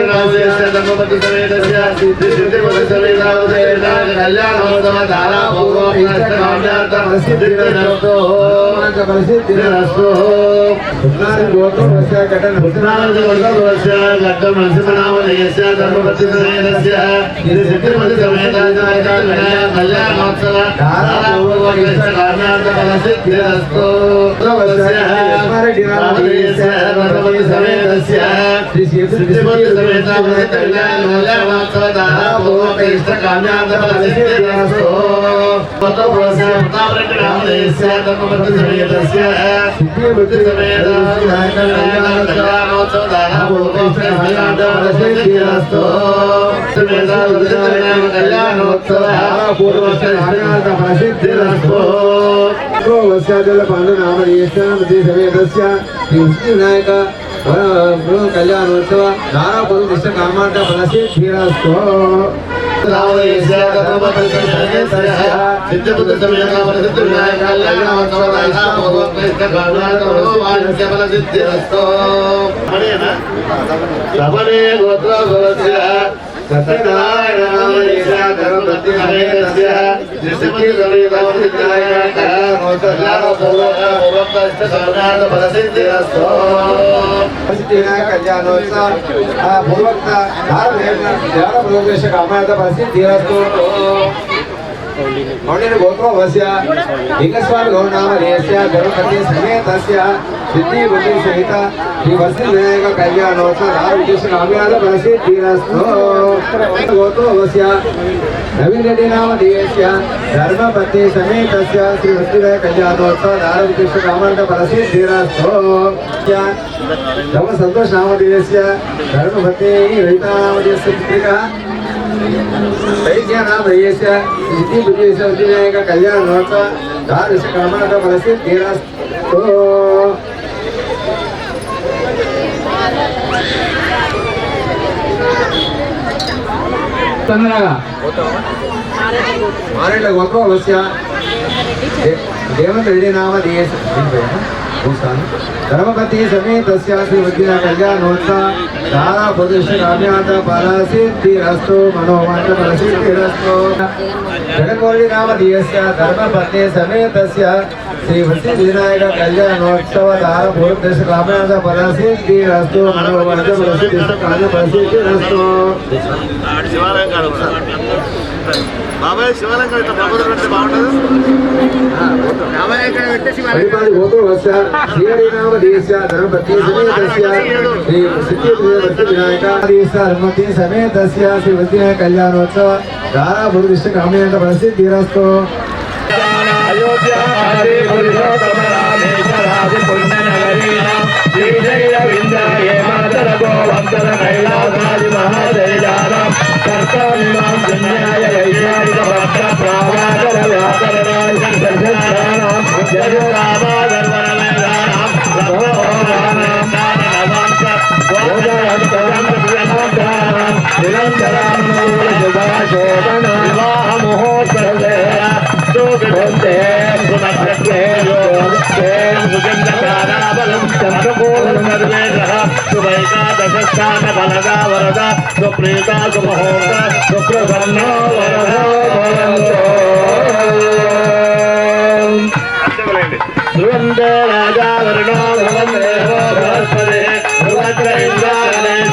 రామదేశ్య ధర్మపతి సమేతస్య సిద్ధపతి సమేత కళ్యాణోత్సవ ధారాపూర్వక వినాయక కళ్యాణోత్సవ ధారాపూర్వ కామాంట ఫలసిద్ధిరస్తు సిద్ధబుద్ధ సమేత వరసిద్ధ వినాయక కళ్యాణోత్సవ ఫలసిద్ధిరస్తు సవనే గోత్రోద్భవస్య సత్యనారాయణ ధర్మపతి సమేతస్య సిద్ధబుద్ధ సమేత వరసిద్ధ వినాయక కళ్యాణోత్సవ భూభక్త కామాత ప్రసిద్ధిరస్తు మౌండిన గోత్రోభస్య లింగస్వామి గౌరనామధేయస్య ధర్మపతి సమేతస్య సిద్ధి బుద్ధి సహిత శ్రీ వసిద్ధ వినాయక కళ్యాణోత్సవ విశేష కామ్యాద ప్రసిద్ధిరస్తు గోత్రోభస్య నవీన్ రెడ్డి నామధేయస్య ధర్మపతి సమేతస్య శ్రీ వసిద్ధ కళ్యాణోత్సవ విశేష కామాద ప్రసిద్ధిరస్తు ధర్మ సంతోష్ నామధేయస్య ధర్మపతి రహితానామధేయస్య పుత్రిక వైద్యనామధేయస్య సిద్ధి బుద్ధి వినాయక కళ్యాణోత్సవ విశేష కామాద ప్రసిద్ధిరస్తు తొందరగా మారేళ్ళ గోత్రోభస్య దేవంత రెడ్డి నామధేయస్య ధర్మపతి సమేతస్య శ్రీ వద్దిన కళ్యాణోత్సవ ధారాపూర్వ కామ్యాత ఫలసిద్ధిరస్తు మనోవాంఛ ఫలసిద్ధిరస్తు జగన్మోహి నామధేయస్య ధర్మపతి సమేతస్య శ్రీ వద్ది వినాయక కళ్యాణోత్సవ ధారాపూర్వ కామ్యాత ఫలసిద్ధిరస్తు మనోవాంఛ ఫలసిద్ధిరస్తు బాబాయ్ శివాలయం ఇట్లా ప్రభుత్వం పెడితే బాగుంటుంది. గోత్రోభస్య శ్రీహరినామధేయస్య ధర్మపతి సమేతస్య శ్రీ సిద్ధి వినాయక ధర్మపతి సమేతస్య శ్రీ వద్ది కళ్యాణోత్సవ ధారాపూర్వ కామ్యాంత ప్రసిద్ధిరస్తు సుప్రీత సుమహోత సుప్రసన్న ధ్రువందే రాజా వరుణో ధ్రువందే బృహస్పతి ధ్రువందే ఇంద్రాగ్నేశ్వరాయదాహం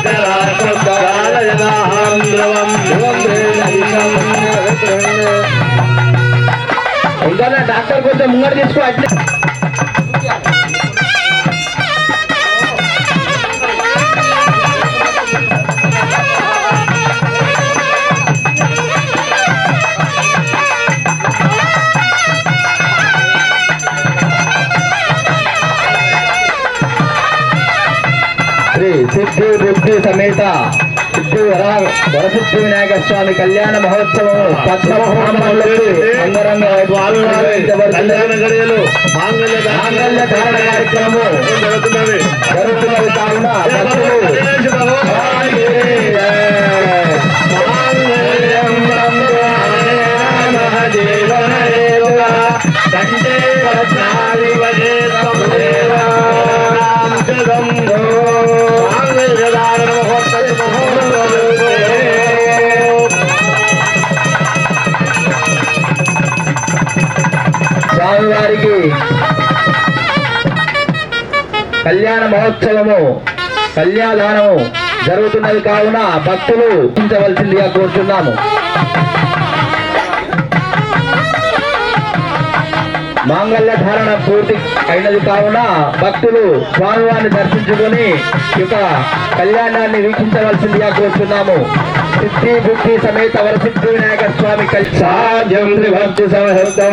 ధ్రువం ఇంకా డాక్టర్ కొంచెం ముంగడ తీసుకో అట్లే సిద్ధి బుద్ధి సమేత వరసిద్ధి వినాయక స్వామి కళ్యాణ మహోత్సవం కళ్యాణ గడియలు మాంగళ్య ధారణ కార్యక్రమం జరుగుతున్నది. జరుగుతున్నది కావున భక్తులు స్వామివారికి కళ్యాణ మహోత్సవము కళ్యాణదానము జరుగుతున్నది కావున భక్తులు ఉంచవలసిందిగా కోరుతున్నాము. మాంగళ్య ధారణ పూర్తి అయినది కావున భక్తులు స్వామివారిని దర్శించుకొని యొక్క కళ్యాణాన్ని వీక్షించవలసిందిగా కోరుతున్నాము. సిద్ధి బుద్ధి సమేత వరసిద్ధి వినాయక స్వామి సాధ్యం త్రిభక్తి సమహృతం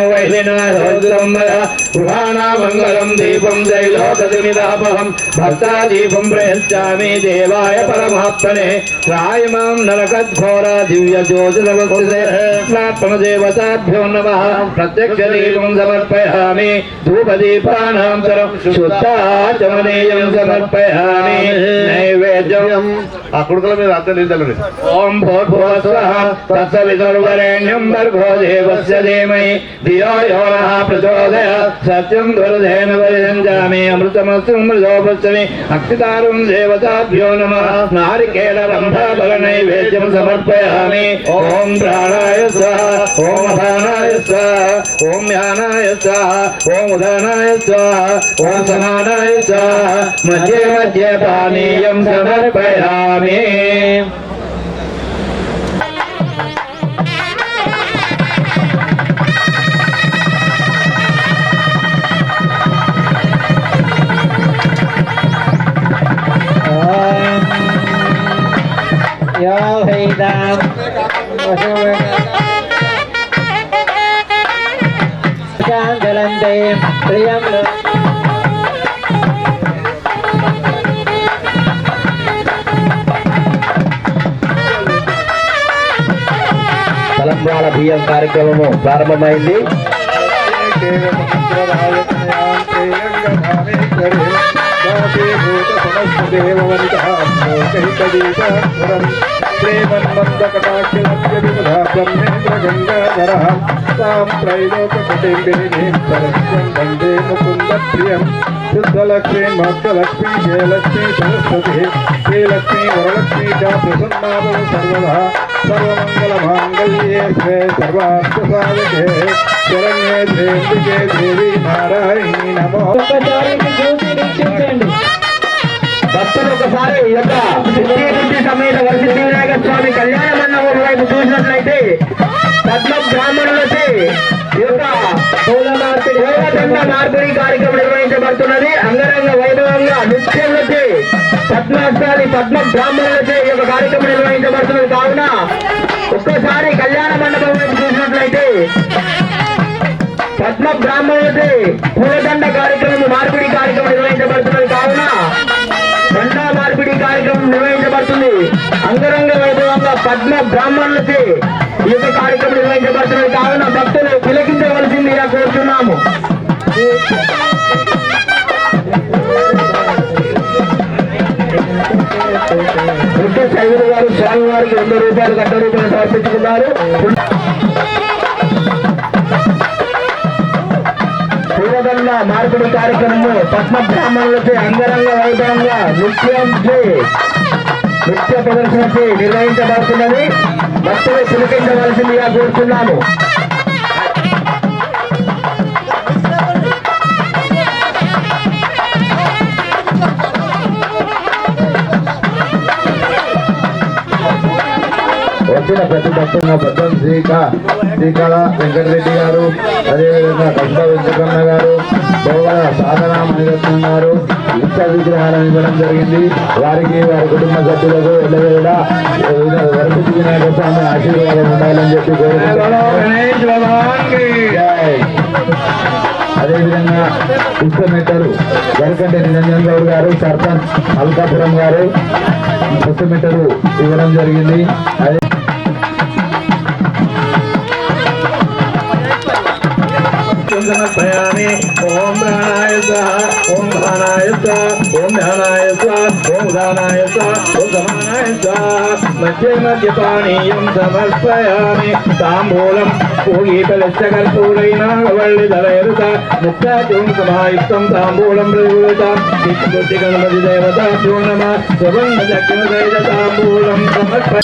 మంగళం దీపం జైలోకమిదాపహం భక్తా దీపం ప్రయచ్చామి దేవాయ పరమాత్మనే రాయమాం నరకఘోర దివ్య జ్యోతిదేవతాభ్యో నమః ప్రత్యక్ష దీపం సమర్పయామి ధూపదీపానాం శుద్ధాచమనీయం సమర్పయామి నైవేద్యం ఆ కుడుకల మీద అత్తలిద్దలు. ఓం భూర్భువస్వః తత్సవితుర్వరేణ్యం భర్గో దేవస్య ధీమహి ధియో యో నః ప్రచోదయాత్ సత్యం దుర్ధేన పరిసంజామి అమృతమస్తు మృదోపస్మి అక్షితారం దేవతాభ్యో నమః నారికేళరంభాఫల నైవేద్యం సమర్పయామి. ఓం ప్రాణాయ స్వాహా ఓం అపానాయ స్వాహా ఓం జ్ఞానాయ స్వాహా ఓం ఉదానాయ స్వాహా ఓం సమానాయ స్వాహా మధ్యే మధ్యే పానీయం సమర్పయామి. జలంతే ప్రియం తలంబ్రాల బియ్యం కార్యక్రమము ప్రారంభమైంది. సిద్ధలక్ష్మీ భక్తలక్ష్మీ జయలక్ష్మీ సరస్వతి శ్రీలక్ష్మీ వరలక్ష్మీ చ ప్రసన్నాభవ సర్వదా సర్వమంగళ మాంగళ్యే శ్రే సర్వార్థసాధకే శరణ్యే త్ర్యంబకే దేవి నారాయణి నమో. భక్తులు ఒకసారి ఈ యొక్క సిద్ధి బుద్ధి సమేత వరసిద్ధి వినాయక స్వామి కళ్యాణ మండపం వైపు చూసినట్లయితే పద్మ బ్రాహ్మణులచే ఈ యొక్క పూలదండ మార్పిడి కార్యక్రమం నిర్వహించబడుతున్నది. అంగరంగ వైభవంగా నృత్యంలచే పద్మాస్తాని పద్మ బ్రాహ్మణులచే ఈ యొక్క కార్యక్రమం నిర్వహించబడుతున్నది కావున ఒక్కసారి కళ్యాణ మండపం వైపు చూసినట్లయితే పద్మ బ్రాహ్మణులచే పూలదండ కార్యక్రమం మార్పిడి కార్యక్రమం నిర్వహించబడుతున్నది కావున దండా మార్పిడి కార్యక్రమం నిర్వహించబడుతుంది. అంగరంగ వైభవంగా పద్మ బ్రాహ్మణులచే ఈ యొక్క కార్యక్రమం నిర్వహించబడుతున్నది కావున భక్తులు తిలకించవలసిందిగా కోరుతున్నాము. ముఖ్య శైవులు గారు స్వామివారికి 200 రూపాయలు గంట రూపాయలు సమర్పించుకున్నారు. పూలదండ మార్పిడి కార్యక్రమము పద్మ బ్రాహ్మణులచే అంగరంగ వైభవంగా నృత్య ప్రదర్శనచే నిర్వహించబడుతున్నది. భక్తులు తిలకించవలసిందిగా కోరుతున్నాము. వచ్చిన ప్రతి భక్తున్న బద్దం శ్రీకళ వెంకటరెడ్డి గారు, అదేవిధంగా కృష్ణ వెంకటరమణ గారు, బహుళ సాధన మణిరత్నం గారు ఇష్ట విగ్రహాలను ఇవ్వడం జరిగింది. వారికి వారి కుటుంబ సభ్యులకు ఎల్లవేళ వరసిద్ధి వినాయక స్వామి ఆశీర్వాదం ఉండాలని చెప్పి కోరుకుంటున్నాను. అదేవిధంగా పుష్పమెట్టరు గరికంటి నిరంజన్ గౌడ్ గారు, సర్పంచ్ అల్కాపురం గారు పుష్పమెట్టరు ఇవ్వడం జరిగింది. అదే సమర్పయామి. ఓం ప్రాణాయ స్వాహ, ఓం ప్రాణాయ స్వాహ, ఓం ధ్యానాయ స్వాహ, ఓం దానాయ స్వాహ, ఓం సమానాయ స్వాహ. మధ్య మధ్య పానీయం సమర్పయామి. తాంబూలం పూగీపలశ్చ కర్పూరైన వల్లి దళయరుత ముక్తాచూం సమాయుక్తం తాంబూలం ప్రయుత చిత్తుతి గణపతి దేవతా నమ సుగంధ చక్రదైత తాంబూలం సమర్ప.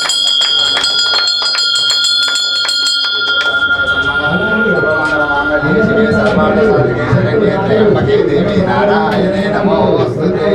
దేవి నారాయణే నమోస్తుతే.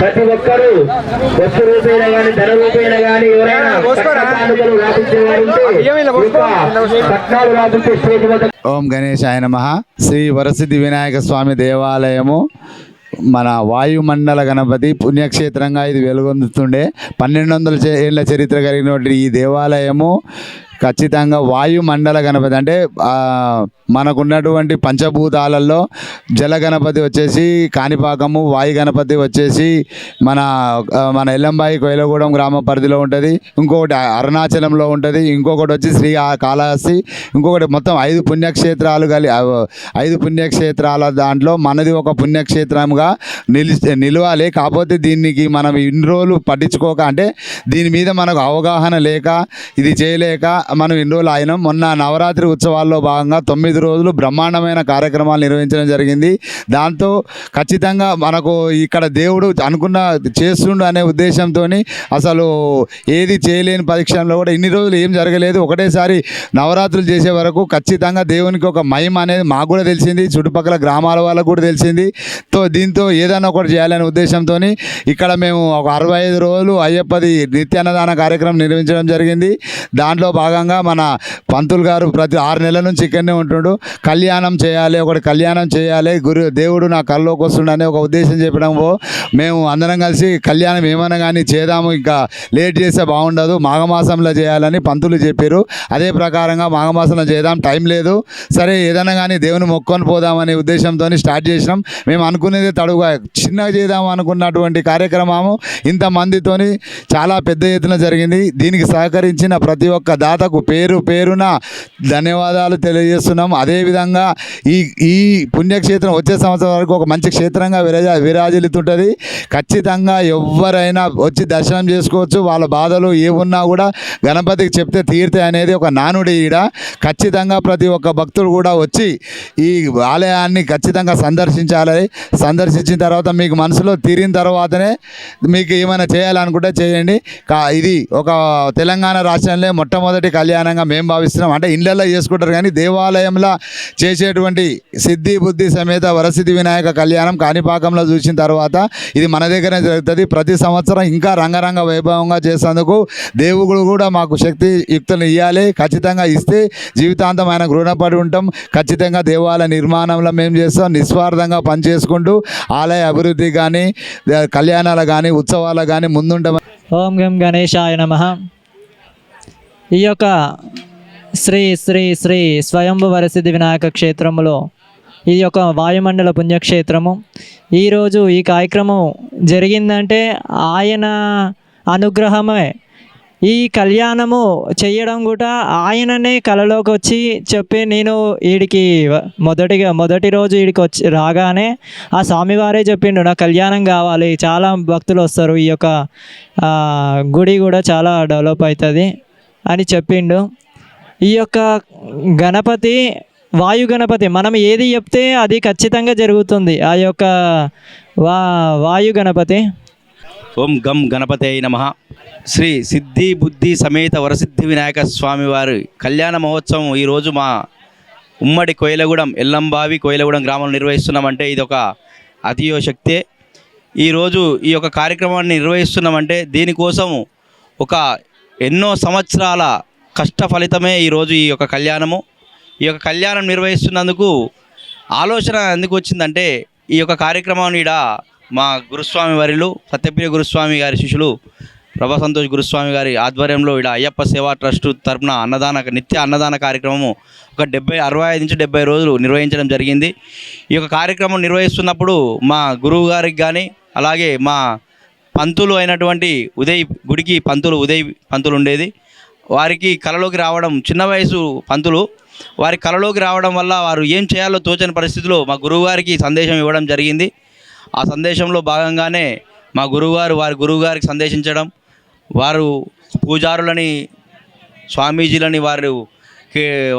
ప్రతి ఒక్కరూ వస్తు రూపేణ గాని ధన రూపేణ గాని ఎవరైనా కానుకలు రాపించేవారు పట్నాలు రాపించే స్టేజ్ వద్ద. ఓం గణేశాయ నమః. శ్రీ వరసిద్ధి వినాయక స్వామి దేవాలయము మన వాయుమండల గణపతి పుణ్యక్షేత్రంగా ఇది వెలుగొందుతుండే. 1200 ఏళ్ల చరిత్ర కలిగినటువంటి ఈ దేవాలయము ఖచ్చితంగా వాయుమండల గణపతి అంటే మనకున్నటువంటి పంచభూతాలలో జల గణపతి వచ్చేసి కాణిపాకము, వాయు గణపతి వచ్చేసి మన ఎల్లంబాయి కోయిలగూడెం గ్రామ పరిధిలో ఉంటుంది, ఇంకొకటి అరుణాచలంలో ఉంటుంది, ఇంకొకటి వచ్చి శ్రీ కాళహస్తి, ఇంకొకటి మొత్తం 5 పుణ్యక్షేత్రాలు 5 పుణ్యక్షేత్రాల దాంట్లో మనది ఒక పుణ్యక్షేత్రంగా నిలవాలి. కాకపోతే దీనికి మనం ఇన్ని రోజులు పట్టించుకోక అంటే దీని మీద మనకు అవగాహన లేక ఇది చేయలేక మనం ఇన్ని రోజులు అయినాం. మొన్న నవరాత్రి ఉత్సవాల్లో భాగంగా 9 రోజులు బ్రహ్మాండమైన కార్యక్రమాలు నిర్వహించడం జరిగింది. దాంతో ఖచ్చితంగా మనకు ఇక్కడ దేవుడు అనుకున్న చేస్తుండు అనే ఉద్దేశంతో అసలు ఏది చేయలేని పరీక్షలో కూడా ఇన్ని రోజులు ఏం జరగలేదు. ఒకటేసారి నవరాత్రులు చేసే వరకు ఖచ్చితంగా దేవునికి ఒక మహిమ అనేది మాకు కూడా తెలిసింది, చుట్టుపక్కల గ్రామాల వాళ్ళకు కూడా తెలిసింది. దీంతో ఏదైనా ఒకటి చేయాలనే ఉద్దేశంతో ఇక్కడ మేము ఒక 65 రోజులు అయ్యప్పది నిత్యాన్నదాన కార్యక్రమం నిర్వహించడం జరిగింది. దాంట్లో భాగంగా మన పంతులు గారు ప్రతి 6 నెలల నుంచి ఇక్కడనే ఉంటుండు. కళ్యాణం చేయాలి, కళ్యాణం చేయాలి, దేవుడు నా కల్లోకి వస్తుండనే ఒక ఉద్దేశం చెప్పడం మేము అందరం కలిసి కళ్యాణం ఏమైనా కానీ చేద్దాము, ఇంకా లేట్ చేస్తే బాగుండదు, మాఘమాసంలో చేయాలని పంతులు చెప్పారు. అదే ప్రకారంగా మాఘమాసంలో చేద్దాం, టైం లేదు, సరే ఏదైనా కానీ దేవుని మొక్కొని పోదామనే ఉద్దేశంతో స్టార్ట్ చేసినాం. మేము అనుకునేది తడుగా చిన్నగా చేద్దాం అనుకున్నటువంటి కార్యక్రమము ఇంతమందితోని చాలా పెద్ద ఎత్తున జరిగింది. దీనికి సహకరించిన ప్రతి ఒక్క దాతకు పేరు పేరున ధన్యవాదాలు తెలియజేస్తున్నాం. అదేవిధంగా ఈ పుణ్యక్షేత్రం వచ్చే సంవత్సరం వరకు ఒక మంచి క్షేత్రంగా విరాజిల్లుతుంటుంది. ఖచ్చితంగా ఎవరైనా వచ్చి దర్శనం చేసుకోవచ్చు. వాళ్ళ బాధలు ఏమున్నా కూడా గణపతికి చెప్తే తీరుతాయి అనేది ఒక నానుడి. ఈడ ఖచ్చితంగా ప్రతి ఒక్క భక్తుడు కూడా వచ్చి ఈ ఆలయాన్ని ఖచ్చితంగా సందర్శించాలి. సందర్శించిన తర్వాత మీకు మనసులో తీరిన తర్వాతనే మీకు ఏమైనా చేయాలనుకుంటే చేయండి. ఇది ఒక తెలంగాణ రాష్ట్రంలో మొట్టమొదటి కళ్యాణంగా మేము భావిస్తున్నాం. అంటే ఇళ్ళల్లో చేసుకుంటారు కానీ దేవాలయంలో చేసేటువంటి సిద్ధి బుద్ధి సమేత వరసిద్ధి వినాయక కళ్యాణం కాణిపాకంలో చూసిన తర్వాత ఇది మన దగ్గరనే జరుగుతుంది. ప్రతి సంవత్సరం ఇంకా రంగరంగ వైభవంగా చేసేందుకు దేవుడు కూడా మాకు శక్తి యుక్తులు ఇవ్వాలి. ఖచ్చితంగా ఇస్తే జీవితాంతం ఆయన రుణపడి ఉంటాం. ఖచ్చితంగా దేవాలయ నిర్మాణంలో మేము చేస్తాం. నిస్వార్థంగా పనిచేసుకుంటూ ఆలయ అభివృద్ధి కానీ కళ్యాణాలు కానీ ఉత్సవాలు కానీ ముందుంటాం. ఓం గం గణేశాయ నమః. ఈ యొక్క శ్రీ శ్రీ శ్రీ స్వయంభు వరసిద్ధి వినాయక క్షేత్రములో ఇది ఒక వాయుమండల పుణ్యక్షేత్రము. ఈరోజు ఈ కార్యక్రమం జరిగిందంటే ఆయన అనుగ్రహమే. ఈ కళ్యాణము చేయడం కూడా ఆయననే కలలోకి వచ్చి చెప్పి నేను వీడికి మొదటి రోజు వీడికి వచ్చి రాగానే ఆ స్వామివారే చెప్పిండు నా కళ్యాణం కావాలి, చాలా భక్తులు వస్తారు, ఈ యొక్క గుడి కూడా చాలా డెవలప్ అవుతుంది అని చెప్పిండు. ఈ యొక్క గణపతి వాయు గణపతి మనం ఏది చెప్తే అది ఖచ్చితంగా జరుగుతుంది. ఆ యొక్క వాయు గణపతి. ఓం గం గణపతే నమః. శ్రీ సిద్ధి బుద్ధి సమేత వరసిద్ధి వినాయక స్వామి వారి కళ్యాణ మహోత్సవం ఈరోజు మా ఉమ్మడి కోయిలగూడెం ఎల్లంబావి కోయిలగూడెం గ్రామంలో నిర్వహిస్తున్నామంటే ఇది ఒక అతియోశక్తే. ఈరోజు ఈ యొక్క కార్యక్రమాన్ని నిర్వహిస్తున్నామంటే దీనికోసం ఒక ఎన్నో సంవత్సరాల కష్ట ఫలితమే ఈరోజు ఈ యొక్క కళ్యాణము. ఈ యొక్క కళ్యాణం నిర్వహిస్తున్నందుకు ఆలోచన ఎందుకు వచ్చిందంటే, ఈ యొక్క కార్యక్రమాన్ని ఈడ మా గురుస్వామి వారిలు సత్యప్రియ గురుస్వామి గారి శిష్యులు ప్రభా సంతోష్ గురుస్వామి గారి ఆధ్వర్యంలో ఈడ అయ్యప్ప సేవా ట్రస్ట్ తరపున నిత్య అన్నదాన కార్యక్రమము ఒక 65 నుంచి 70 రోజులు నిర్వహించడం జరిగింది. ఈ యొక్క కార్యక్రమం నిర్వహిస్తున్నప్పుడు మా గురువు గారికి కానీ, అలాగే మా పంతులు అయినటువంటి గుడికి ఉదయ్ పంతులు ఉండేది. వారికి కళలోకి రావడం, చిన్న వయసు పంతులు, వారి కళలోకి రావడం వల్ల వారు ఏం చేయాలో తోచని పరిస్థితిలో మా గురువుగారికి సందేశం ఇవ్వడం జరిగింది. ఆ సందేశంలో భాగంగానే మా గురువుగారు వారి గురువుగారికి సందేశించడం, వారు పూజారులని స్వామీజీలని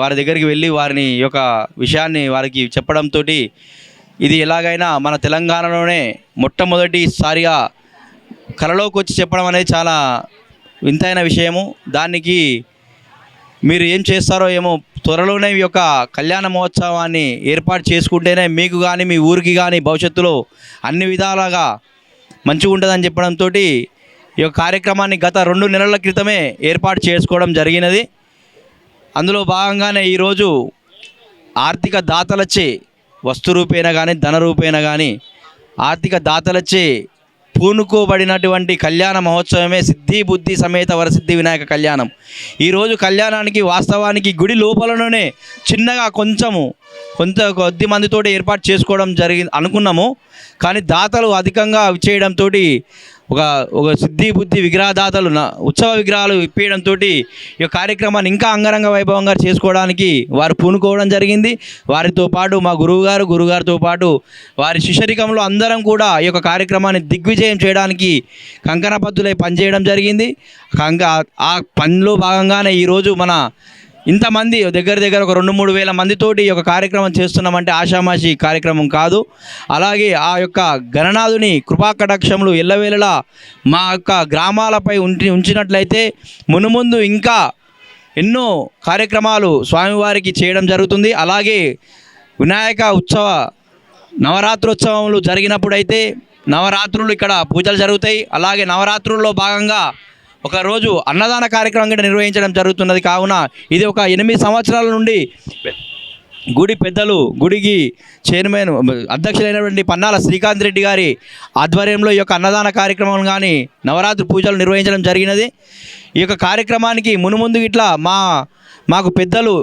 వారి దగ్గరికి వెళ్ళి వారిని యొక్క విషయాన్ని వారికి చెప్పడంతో ఇది ఎలాగైనా మన తెలంగాణలోనే మొట్టమొదటిసారిగా కళలోకి వచ్చి చెప్పడం అనేది చాలా వింతైన విషయము. దానికి మీరు ఏం చేస్తారో ఏమో, త్వరలోనే ఈ యొక్క కళ్యాణ మహోత్సవాన్ని ఏర్పాటు చేసుకుంటేనే మీకు కానీ మీ ఊరికి కానీ భవిష్యత్తులో అన్ని విధాలుగా మంచిగా ఉంటుందని చెప్పడంతో ఈ యొక్క కార్యక్రమాన్ని గత 2 నెలల క్రితమే ఏర్పాటు చేసుకోవడం జరిగినది. అందులో భాగంగానే ఈరోజు ఆర్థిక దాతలచే వస్తు రూపేణ కానీ ధన రూపేణ కానీ ఆర్థిక దాతలచే పూనుకోబడినటువంటి కళ్యాణ మహోత్సవమే సిద్ధి బుద్ధి సమేత వరసిద్ధి వినాయక కళ్యాణం. ఈరోజు కళ్యాణానికి వాస్తవానికి గుడి లోపలలోనే చిన్నగా కొద్ది మందితో ఏర్పాటు చేసుకోవడం అనుకున్నాము. కానీ దాతలు అధికంగా చేయడంతో ఒక సిద్ధి బుద్ధి విగ్రహదాతలు ఉత్సవ విగ్రహాలు ఇప్పించడంతో ఈ కార్యక్రమాన్ని ఇంకా అంగరంగ వైభవంగా చేసుకోవడానికి వారు పూనుకోవడం జరిగింది. వారితో పాటు మా గురువుగారితో పాటు వారి శిష్యరికంలో అందరం కూడా ఈ యొక్క కార్యక్రమాన్ని దిగ్విజయం చేయడానికి కంకణబద్ధులై పనిచేయడం జరిగింది. ఆ పనిలో భాగంగానే ఈరోజు మన ఇంతమంది దగ్గర ఒక 2-3 వేల మందితోటి ఈ యొక్క కార్యక్రమం చేస్తున్నామంటే ఆషామాషి కార్యక్రమం కాదు. అలాగే ఆ యొక్క గణనాథుని కృపాకటాక్షములు ఎల్లవేళలా మా యొక్క గ్రామాలపై ఉంచినట్లయితే మునుముందు ఇంకా ఎన్నో కార్యక్రమాలు స్వామివారికి చేయడం జరుగుతుంది. అలాగే వినాయక నవరాత్రోత్సవములు జరిగినప్పుడైతే నవరాత్రులు ఇక్కడ పూజలు జరుగుతాయి. అలాగే నవరాత్రుల్లో భాగంగా ఒకరోజు అన్నదాన కార్యక్రమం కూడా నిర్వహించడం జరుగుతున్నది. కావున ఇది ఒక 8 సంవత్సరాల నుండి గుడి పెద్దలు, గుడికి చైర్మన్ అధ్యక్షులైనటువంటి పన్నాల శ్రీకాంత్ రెడ్డి గారి ఆధ్వర్యంలో ఈ యొక్క అన్నదాన కార్యక్రమం కానీ నవరాత్రి పూజలు నిర్వహించడం జరిగినది. ఈ యొక్క కార్యక్రమానికి మునుముందు ఇట్లా మాకు పెద్దలు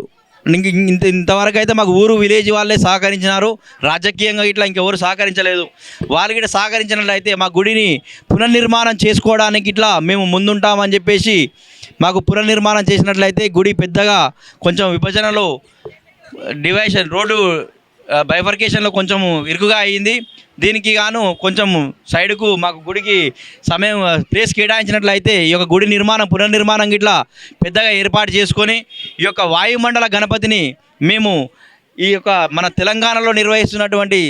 ఇంతవరకు అయితే మాకు విలేజ్ వాళ్ళే సహకరించినారు. రాజకీయంగా ఇట్లా ఇంకెవరు సహకరించలేదు. వాళ్ళు గిట్లా సహకరించినట్లయితే మా గుడిని పునర్నిర్మాణం చేసుకోవడానికి ఇట్లా మేము ముందుంటామని చెప్పేసి మాకు పునర్నిర్మాణం చేసినట్లయితే గుడి పెద్దగా కొంచెం విభజనలో రోడ్డు బైఫర్కేషన్లో కొంచెం ఇరుకుగా అయ్యింది. దీనికి గాను కొంచెం సైడ్కు మాకు గుడికి ప్లేస్ కేటాయించినట్లయితే ఈ యొక్క గుడి పునర్నిర్మాణం గిట్లా పెద్దగా ఏర్పాటు చేసుకొని ఈ యొక్క వాయుమండల గణపతిని మేము ఈ యొక్క మన తెలంగాణలో నిర్వహిస్తున్నటువంటి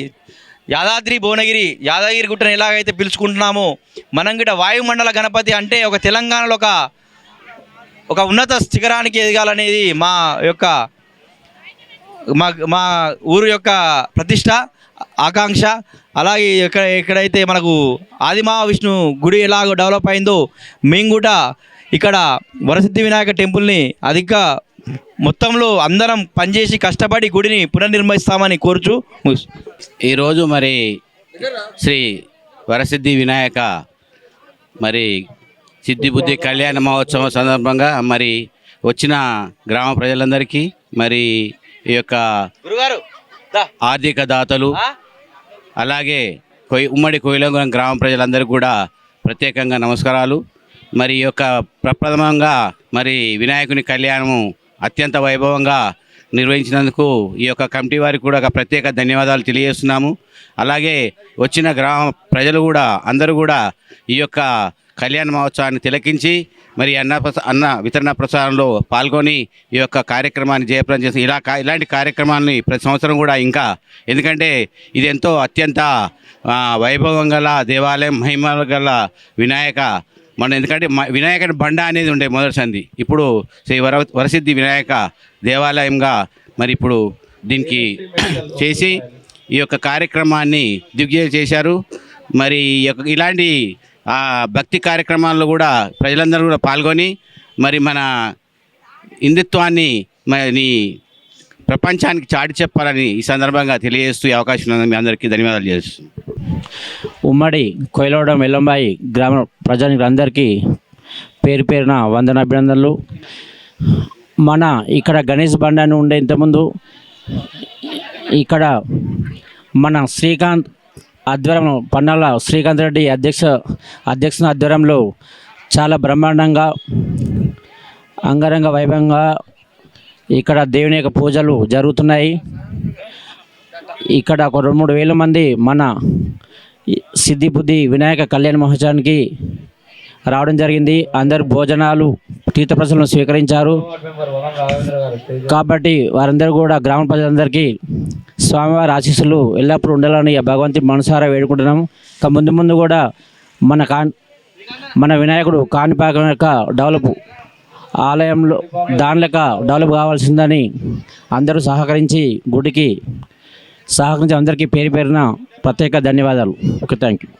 యాదగిరి గుట్టను ఎలాగైతే పిలుచుకుంటున్నామో మనం గిట్ట వాయుమండల గణపతి అంటే ఒక తెలంగాణలో ఒక ఉన్నత శిఖరానికి ఎదగాలనేది మా ఊరు యొక్క ప్రతిష్ట, ఆకాంక్ష. అలాగే ఎక్కడైతే మనకు ఆదిమహావిష్ణు గుడి ఎలాగో డెవలప్ అయిందో మేము కూడా ఇక్కడ వరసిద్ధి వినాయక టెంపుల్ని అధిక మొత్తంలో అందరం పనిచేసి కష్టపడి గుడిని పునర్నిర్మిస్తామని కోరుచు. ఈరోజు మరి శ్రీ వరసిద్ధి వినాయక సిద్ధి బుద్ధి కళ్యాణ మహోత్సవం సందర్భంగా వచ్చిన గ్రామ ప్రజలందరికీ ఈ యొక్క ఆర్థిక దాతలు అలాగే ఉమ్మడి కోయిలంగూరం గ్రామ ప్రజలందరికీ కూడా ప్రత్యేకంగా నమస్కారాలు. ఈ యొక్క ప్రప్రథమంగా వినాయకుని కళ్యాణము అత్యంత వైభవంగా నిర్వహించినందుకు ఈ యొక్క కమిటీ వారికి కూడా ఒక ప్రత్యేక ధన్యవాదాలు తెలియజేస్తున్నాము. అలాగే వచ్చిన గ్రామ ప్రజలు కూడా అందరూ కూడా ఈ యొక్క కళ్యాణ మహోత్సవాన్ని తిలకించి అన్న వితరణ ప్రసారంలో పాల్గొని ఈ యొక్క కార్యక్రమాన్ని జయప్రదం చేసి ఇలాంటి కార్యక్రమాన్ని ప్రతి సంవత్సరం కూడా ఇంకా, ఎందుకంటే ఇది ఎంతో అత్యంత వైభవం గల దేవాలయం, మహిమ గల వినాయక ఎందుకంటే వినాయకుని బండ అనేది ఉండే మొదటి సంధి. ఇప్పుడు శ్రీ వరసిద్ధి వినాయక దేవాలయంగా ఇప్పుడు దీనికి చేసి ఈ యొక్క కార్యక్రమాన్ని దిగ్విజయం చేశారు. ఇలాంటి భక్తి కార్యక్రమాల్లో కూడా ప్రజలందరూ కూడా పాల్గొని మన హిందుత్వాన్ని ప్రపంచానికి చాటి చెప్పాలని ఈ సందర్భంగా తెలియజేస్తూ ఈ అవకాశం ఉన్నందుకు మీ అందరికీ ధన్యవాదాలు చేస్తున్నాను. ఉమ్మడి కొయిలగూడెం ఎల్లంబాయి గ్రామ ప్రజలందరికీ పేరు పేరున వందనాభినందనలు. మన ఇక్కడ గణేష్ బండ అని ఉండే ఇంతకుముందు ఇక్కడ మన శ్రీకాంత్ ఆధ్వర్యం పన్నాల శ్రీకాంత్ రెడ్డి అధ్యక్ష ఆధ్వర్యంలో చాలా బ్రహ్మాండంగా అంగరంగ వైభవంగా ఇక్కడ దేవుని యొక్క పూజలు జరుగుతున్నాయి. ఇక్కడ ఒక 2-3 వేల మంది మన సిద్ధి బుద్ధి వినాయక కళ్యాణ మహోత్సవానికి రావడం జరిగింది. అందరు భోజనాలు తీర్థప్రసాదాలను స్వీకరించారు. కాబట్టి వారందరూ కూడా గ్రామ ప్రజలందరికీ స్వామివారి ఆశీస్సులు ఎల్లప్పుడూ ఉండాలని భగవంతుని మనసారా వేడుకుంటున్నాము. ముందు ముందు కూడా మన వినాయకుడు కాణిపాకం యొక్క డెవలప్ ఆలయంలో దాని లెక్క డెవలప్ కావాల్సిందని అందరూ సహకరించి గుడికి సహకరించి అందరికీ పేరు పేరున ప్రత్యేక ధన్యవాదాలు. Okay, thank you.